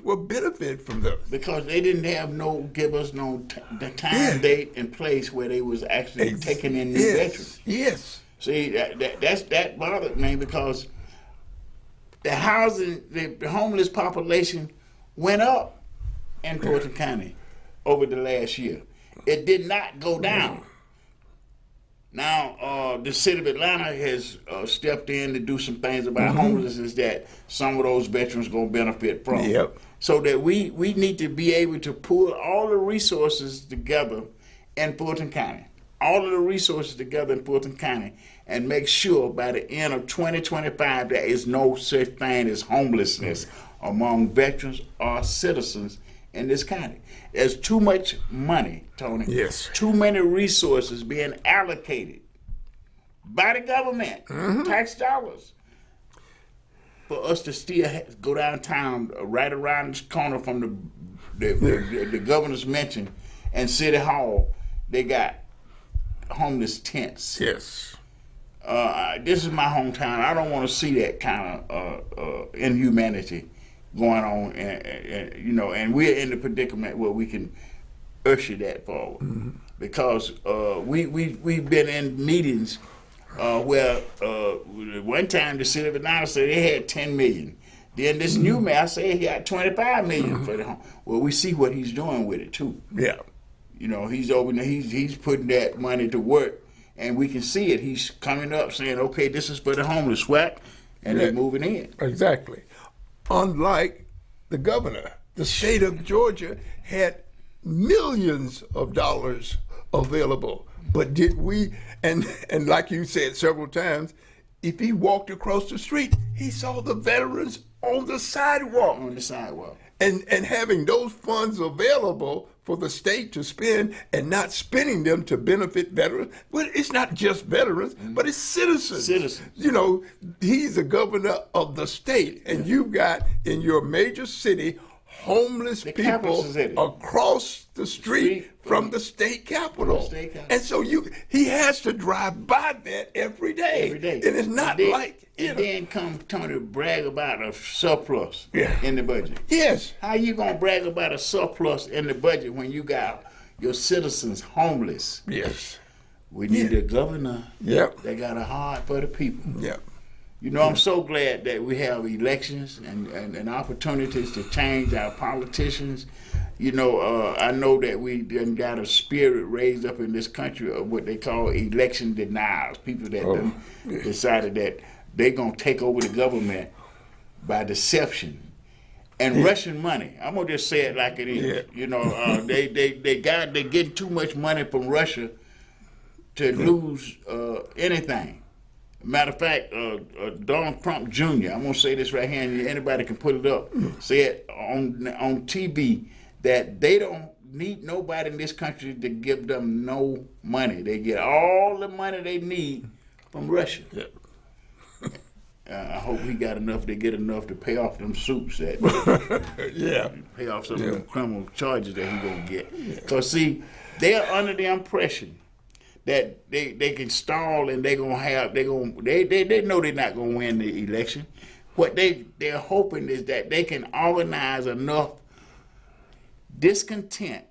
will benefit from those. Because they didn't give us the time, date, and place where they was actually taking in new veterans. Yes. See, that bothered me because the homeless population went up in Fulton County over the last year. It did not go down. Now, the city of Atlanta has stepped in to do some things about homelessness that some of those veterans going to benefit from. Yep. So that we need to be able to pull all the resources together in Fulton County. All of the resources together in Fulton County and make sure by the end of 2025 there is no such thing as homelessness among veterans or citizens in this county. There's too much money, Tony. Yes. Too many resources being allocated by the government, tax dollars, for us to still go downtown, right around the corner from the governor's mansion and City Hall. They got homeless tents. Yes. This is my hometown. I don't want to see that kind of inhumanity going on, and we're in the predicament where we can usher that forward, because we've been in meetings where one time the city of Atlanta said they had 10 million. Then this new mayor said he got 25 million for the home. Well, we see what he's doing with it too. Yeah. He's putting that money to work, and we can see it. He's coming up saying, okay, this is for the homeless, whack, and they're moving in. Exactly. Unlike the governor, the state of Georgia had millions of dollars available. But did we, and like you said several times, if he walked across the street, he saw the veterans on the sidewalk. On the sidewalk. And having those funds available for the state to spend and not spending them to benefit veterans. Well, it's not just veterans, but it's citizens. Citizens. You know, he's the governor of the state, and you've got in your major city homeless people across the street from the state capitol. And so he has to drive by that every day. Every day. And it's not then come Tony brag about a surplus in the budget. Yes. How you gonna brag about a surplus in the budget when you got your citizens homeless? Yes. We need a governor that got a heart for the people. Yep. You know, I'm so glad that we have elections and opportunities to change our politicians. You know, I know that we done got a spirit raised up in this country of what they call election deniers, people that decided that they're going to take over the government by deception and Russian money. I'm going to just say it like it is. Yeah. You know, they getting too much money from Russia to lose anything. Matter of fact, Donald Trump Jr., I'm going to say this right here, and anybody can put it up, said on TV that they don't need nobody in this country to give them no money. They get all the money they need from Russia. Yeah. I hope he got enough to get enough to pay off them suits, pay off some of them criminal charges that he going to get. Because, see, they're under the impression that they can stall and they know they're not gonna win the election. What they're hoping is that they can organize enough discontent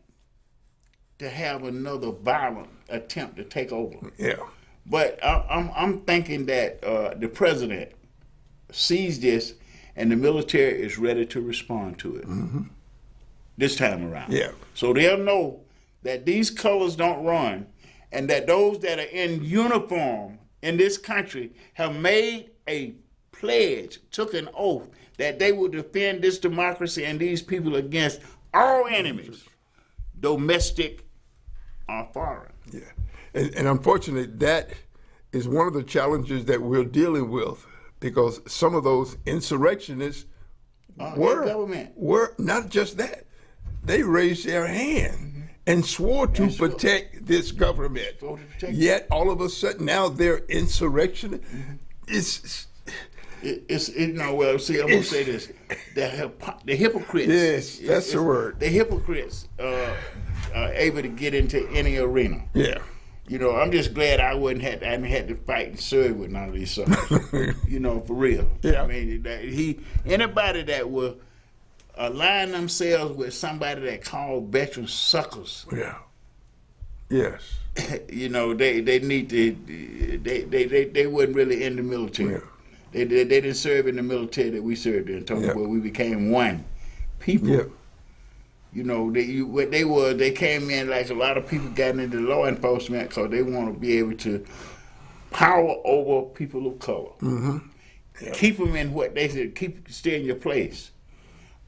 to have another violent attempt to take over. Yeah. But I'm thinking that the president sees this and the military is ready to respond to it this time around. Yeah. So they'll know that these colors don't run, and that those that are in uniform in this country have made a pledge, took an oath, that they will defend this democracy and these people against all enemies, domestic or foreign. Yeah. And unfortunately, that is one of the challenges that we're dealing with, because some of those insurrectionists were not just that. They raised their hand and swore to protect this government. Yet all of a sudden now they're insurrection. It's well, see, I'm gonna say this: the hypocrites. Yes, that's the word. The hypocrites are able to get into any arena. Yeah. You know, I'm just glad I hadn't had to fight and serve with none of these suckers. You know, for real. Yeah. I mean, anybody that will align themselves with somebody that called veterans suckers. Yeah. Yes. You know, they need to. They wasn't really in the military. Yeah. They didn't serve in the military that we served in. Yeah. Where we became one people. Yeah. You know, they came in like a lot of people got into law enforcement because they want to be able to power over people of color. Mm-hmm. Yeah. Keep them in what they said. Stay in your place.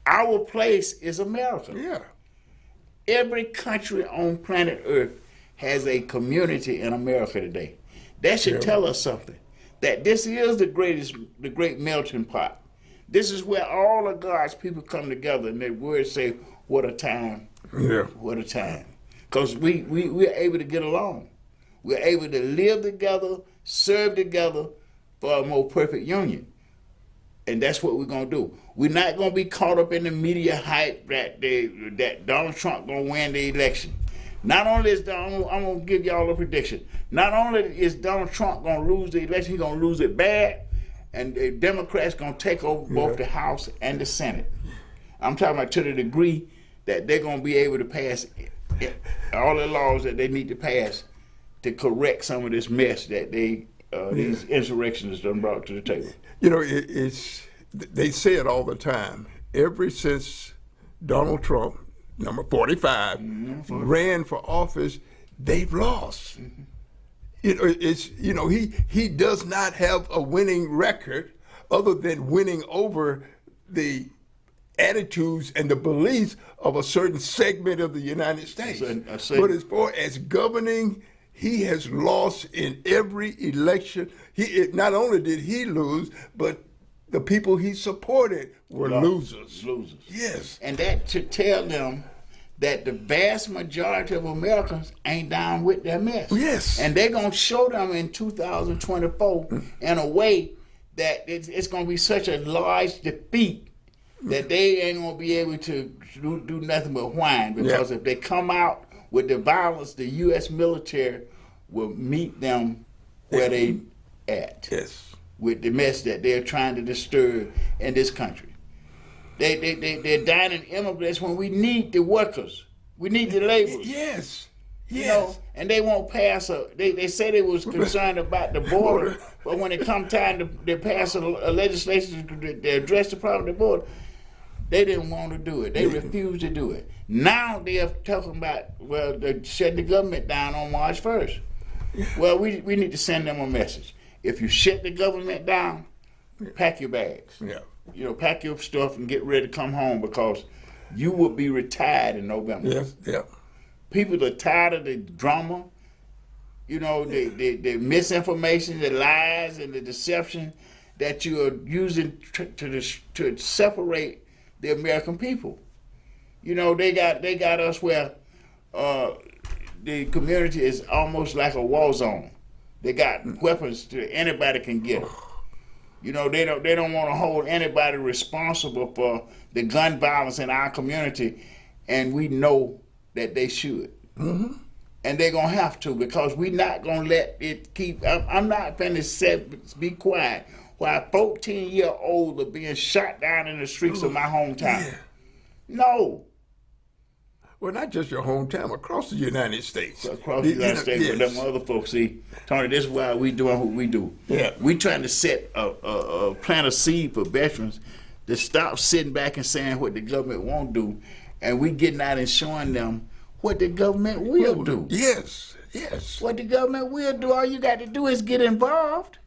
Our place is America. Yeah. Every country on planet Earth has a community in America today. That should tell us something. That this is the great melting pot. This is where all of God's people come together, and their words say, "What a time! Yeah. What a time!" Because we're able to get along. We're able to live together, serve together for a more perfect union. And that's what we're gonna do. We're not gonna be caught up in the media hype that Donald Trump gonna win the election. Not only is I'm gonna give y'all a prediction. Not only is Donald Trump gonna lose the election, he's gonna lose it bad, and the Democrats gonna take over both the House and the Senate. I'm talking about to the degree that they're gonna be able to pass all the laws that they need to pass to correct some of this mess that these insurrectionists done brought to the table. You know, they say it all the time. Ever since Donald Trump, number 45, ran for office, they've lost. He does not have a winning record other than winning over the attitudes and the beliefs of a certain segment of the United States. But as far as governing, he has lost in every election. Not only did he lose, but the people he supported were losers. Losers. Yes. And that should tell them that the vast majority of Americans ain't down with their mess. Yes. And they're going to show them in 2024 in a way that it's going to be such a large defeat that they ain't going to be able to do nothing but whine. Because if they come out with the violence, the U.S. military will meet them where they at. Yes. With the mess that they're trying to disturb in this country. They're dying in immigrants when we need the workers. We need the laborers. Yes. You know, and they won't pass they say they was concerned about the border, but when it come time to pass a legislation to address the problem of the border, they didn't want to do it. They refused to do it. Now they're talking about, they're shutting the government down on March 1st. Well, we need to send them a message. If you shut the government down, pack your bags. Yeah. You know, pack your stuff and get ready to come home because you will be retired in November. Yes. Yeah. People are tired of the drama, you know, the misinformation, the lies, and the deception that you are using to separate the American people. You know, they got us where the community is almost like a war zone. They got weapons to anybody can get them. You know, they don't want to hold anybody responsible for the gun violence in our community, and we know that they should. Mm-hmm. And they're going to have to, because we're not going to let it keep. I'm not going to be quiet while 14-year-olds are being shot down in the streets of my hometown. Yeah. No. Well, not just your hometown, across the United States. Across the United States, but them other folks, see, Tony, this is why we doing what we do. Yeah. We trying to plant a seed for veterans to stop sitting back and saying what the government won't do, and we getting out and showing them what the government will do. Yes, yes. What the government will do, all you got to do is get involved.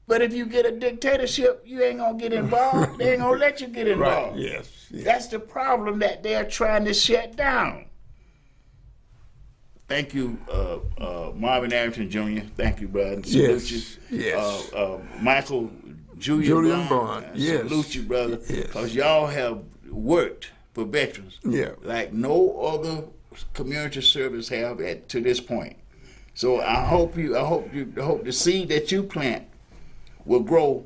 But if you get a dictatorship, you ain't going to get involved. They ain't going to let you get involved. Right, yes. That's the problem that they're trying to shut down. Thank you, Marvin Arrington Jr. Thank you, brother. Salute you. Yes. Michael Julian Bond. Yes. Salute you, brother. Yes. Because y'all have worked for veterans like no other community service have to this point. So I hope the seed that you plant will grow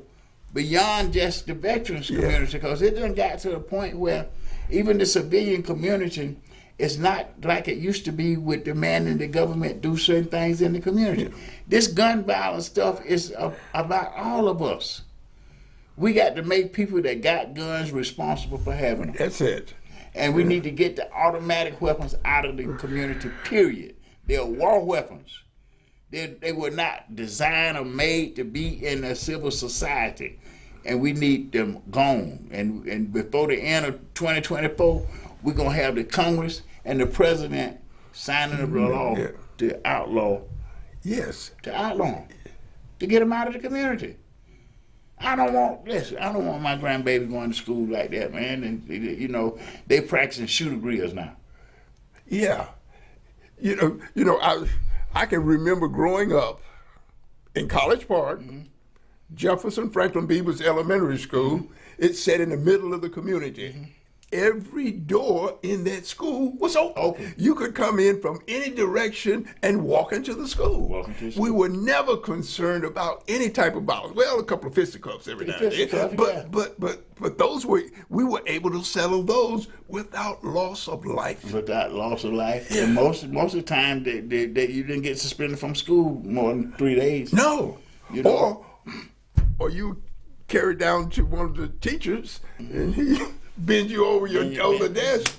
beyond just the veterans community, because it done got to the point where even the civilian community It's not like it used to be with demanding the government do certain things in the community. This gun violence stuff is about all of us. We got to make people that got guns responsible for having them. That's it. And we need to get the automatic weapons out of the community, period. They're war weapons. They were not designed or made to be in a civil society. And we need them gone. And before the end of 2024, we're going to have the Congress and the president signing a law to outlaw. Yes. To outlaw them. To get them out of the community. I don't want my grandbaby going to school like that, man. And you know, they practicing shooter grills now. Yeah. You know, I can remember growing up in College Park, Jefferson Franklin Beavers Elementary School. It's set in the middle of the community. Every door in that school was open. You could come in from any direction and walk into the school. We were never concerned about any type of violence. Well, a couple of fisticuffs every now and then. But those we were able to settle those without loss of life. Without loss of life. Yeah. And most of the time, that you didn't get suspended from school more than 3 days. No. You know? Or you carried down to one of the teachers and he bend you over the desk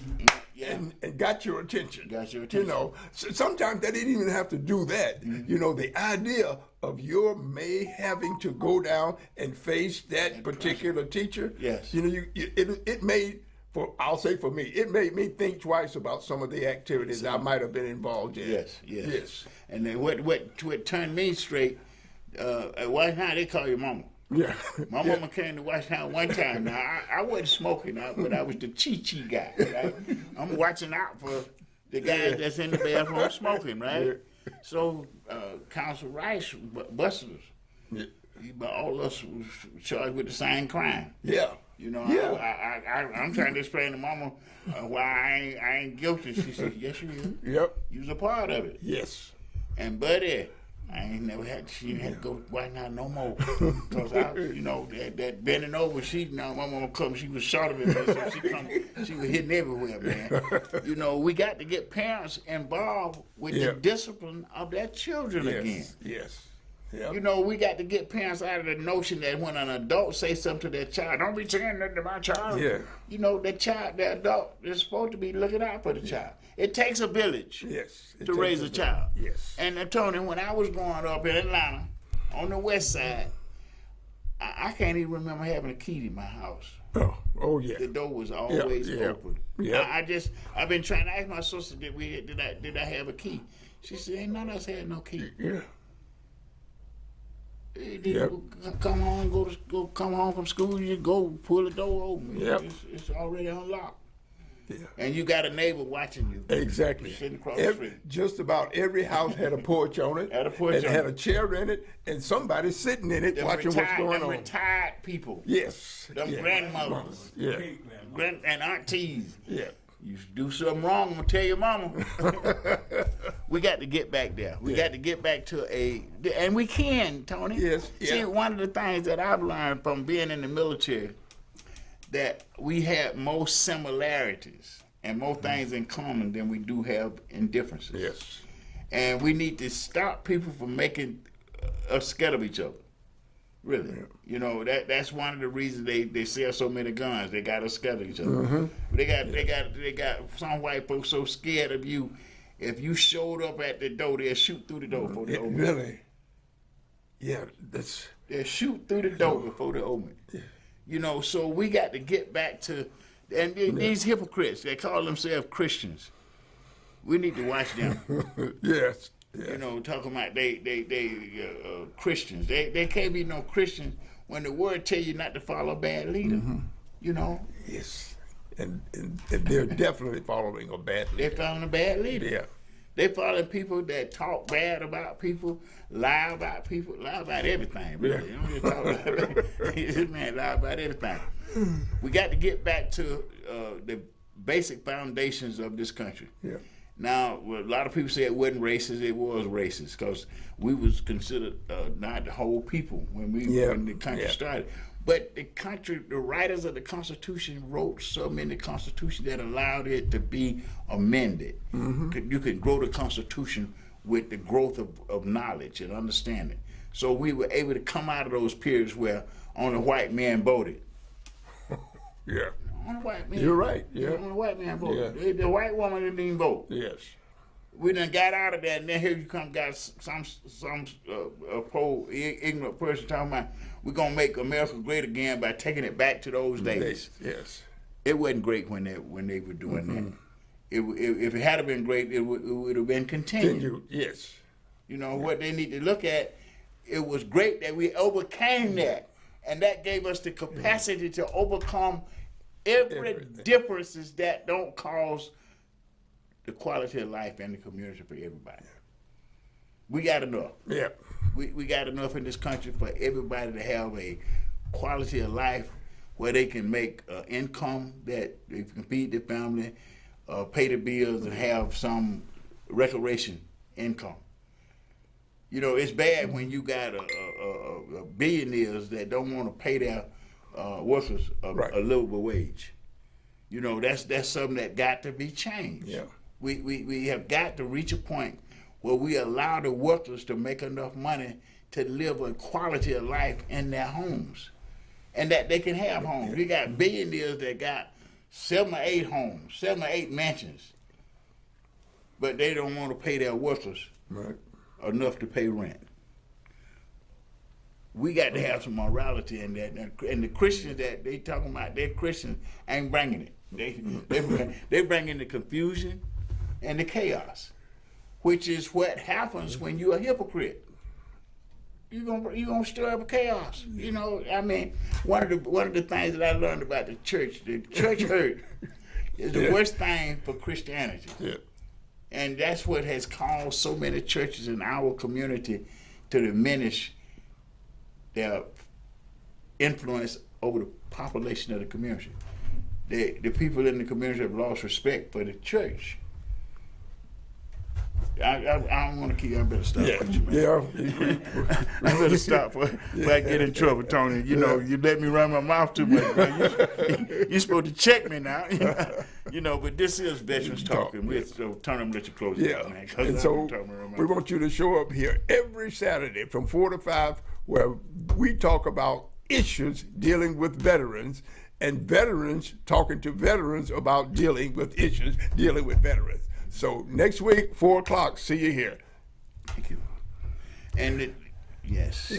and got your attention. You know, sometimes they didn't even have to do that. You know, the idea of your having to go down and face that particular teacher. Yes. You know, it made, I'll say for me, it made me think twice about some of the activities I might have been involved in. Yes. And then what turned me straight, at White House, they call you mama. Yeah. My mama came to White House one time. Now, I wasn't smoking, but I was the chi-chi guy, right? I'm watching out for the guys that's in the bathroom smoking, right? So, Council Rice busted us. But all of us was charged with the same crime. Yeah. You know, I'm trying to explain to Mama why I ain't guilty. She said, yes, you is. Yep. You was a part of it. Yes. And Buddy, I ain't never she didn't have to go to White House no more. Because that bending over, my mama come, she was shorter than me, so she was hitting everywhere, man. You know, we got to get parents involved with the discipline of their children again. Yes. Yep. You know, we got to get parents out of the notion that when an adult say something to their child, don't be saying nothing to my child. Yeah. You know, the adult is supposed to be looking out for the child. It takes a village to raise a child. Yes. And Tony, when I was growing up in Atlanta, on the west side, I can't even remember having a key to my house. Oh yeah. The door was always open. Yeah. I've been trying to ask my sister, did I have a key? She said, ain't none of us had no key. Yeah. Come home from school, you go pull the door open. Yep. It's already unlocked. Yeah. And you got a neighbor watching you. Exactly. Sitting across the street. Just about every house had a porch on it. Had a chair in it, and somebody sitting in it watching what's going on. Retired people. Yes. Them grandmothers. Yeah. And aunties. Yeah. You do something wrong, I'm going to tell your mama. We got to get back there. We got to get back to and we can, Tony. Yes. See, one of the things that I've learned from being in the military, that we have more similarities and more things in common than we do have in differences. Yes. And we need to stop people from making us scared of each other. Really. Yeah. You know, that's one of the reasons they sell so many guns. They got us scared of each other. Mm-hmm. They got some white folks so scared of you. If you showed up at the door, they'll shoot through the door before they open it. Really? Yeah, they'll shoot through the door before they open it. Yeah. You know, so we got to get back to these hypocrites. They call themselves Christians. We need to watch them. Yes. You know, talking about they Christians. They can't be no Christians when the word tell you not to follow a bad leader. Mm-hmm. You know. Yes. And they're definitely following a bad leader. They're following a bad leader. Yeah. They're following people that talk bad about people, lie about people, lie about everything. Really, yeah. You don't talk about this man lie about everything. We got to get back to the basic foundations of this country. Yeah. Now, a lot of people say it wasn't racist. It was racist because we was considered not the whole people when the country started. But the writers of the Constitution wrote so many constitutions that allowed it to be amended. You could grow the Constitution with the growth of knowledge and understanding. So we were able to come out of those periods where only white men voted. Yeah. Only white men. You're right. Yeah. Only white man voted. Yeah. The white woman didn't even vote. Yes. We done got out of that, and then here you come, got some poor ignorant person talking about we're gonna make America great again by taking it back to those days. Yes. It wasn't great when they were doing that. If it had been great, it would have been continued. Yes. You know what they need to look at. It was great that we overcame that, and that gave us the capacity to overcome everything. Differences that don't cause the quality of life and the community for everybody. We got enough. Yeah. We got enough in this country for everybody to have a quality of life where they can make income that they can feed their family, pay the bills, and have some recreation income. You know, it's bad when you got a billionaires that don't want to pay their workers a livable wage. You know, that's something that got to be changed. Yeah. We have got to reach a point where we allow the workers to make enough money to live a quality of life in their homes, and that they can have homes. We got billionaires that got 7 or 8 homes, 7 or 8 mansions, but they don't want to pay their workers enough to pay rent. We got to have some morality in that, and the Christians that they talking about, they're Christians, ain't bringing it. They bringing the confusion and the chaos, which is what happens when you're a hypocrite. You're gonna stir up chaos. You know, I mean, one of the things that I learned about the church hurt is the worst thing for Christianity. Yeah. And that's what has caused so many churches in our community to diminish their influence over the population of the community. The people in the community have lost respect for the church. I don't want to keep. I better stop with you, man. Yeah. I better stop before I get in trouble, Tony. You know, you let me run my mouth too much. You're supposed to check me now. You know, but this is Veterans Talking. So Tony, let you close it out, man. And so we want you to show up here every Saturday from 4 to 5, where we talk about issues dealing with veterans, and veterans talking to veterans about dealing with issues dealing with veterans. So next week, 4 o'clock, see you here. Thank you. And yes.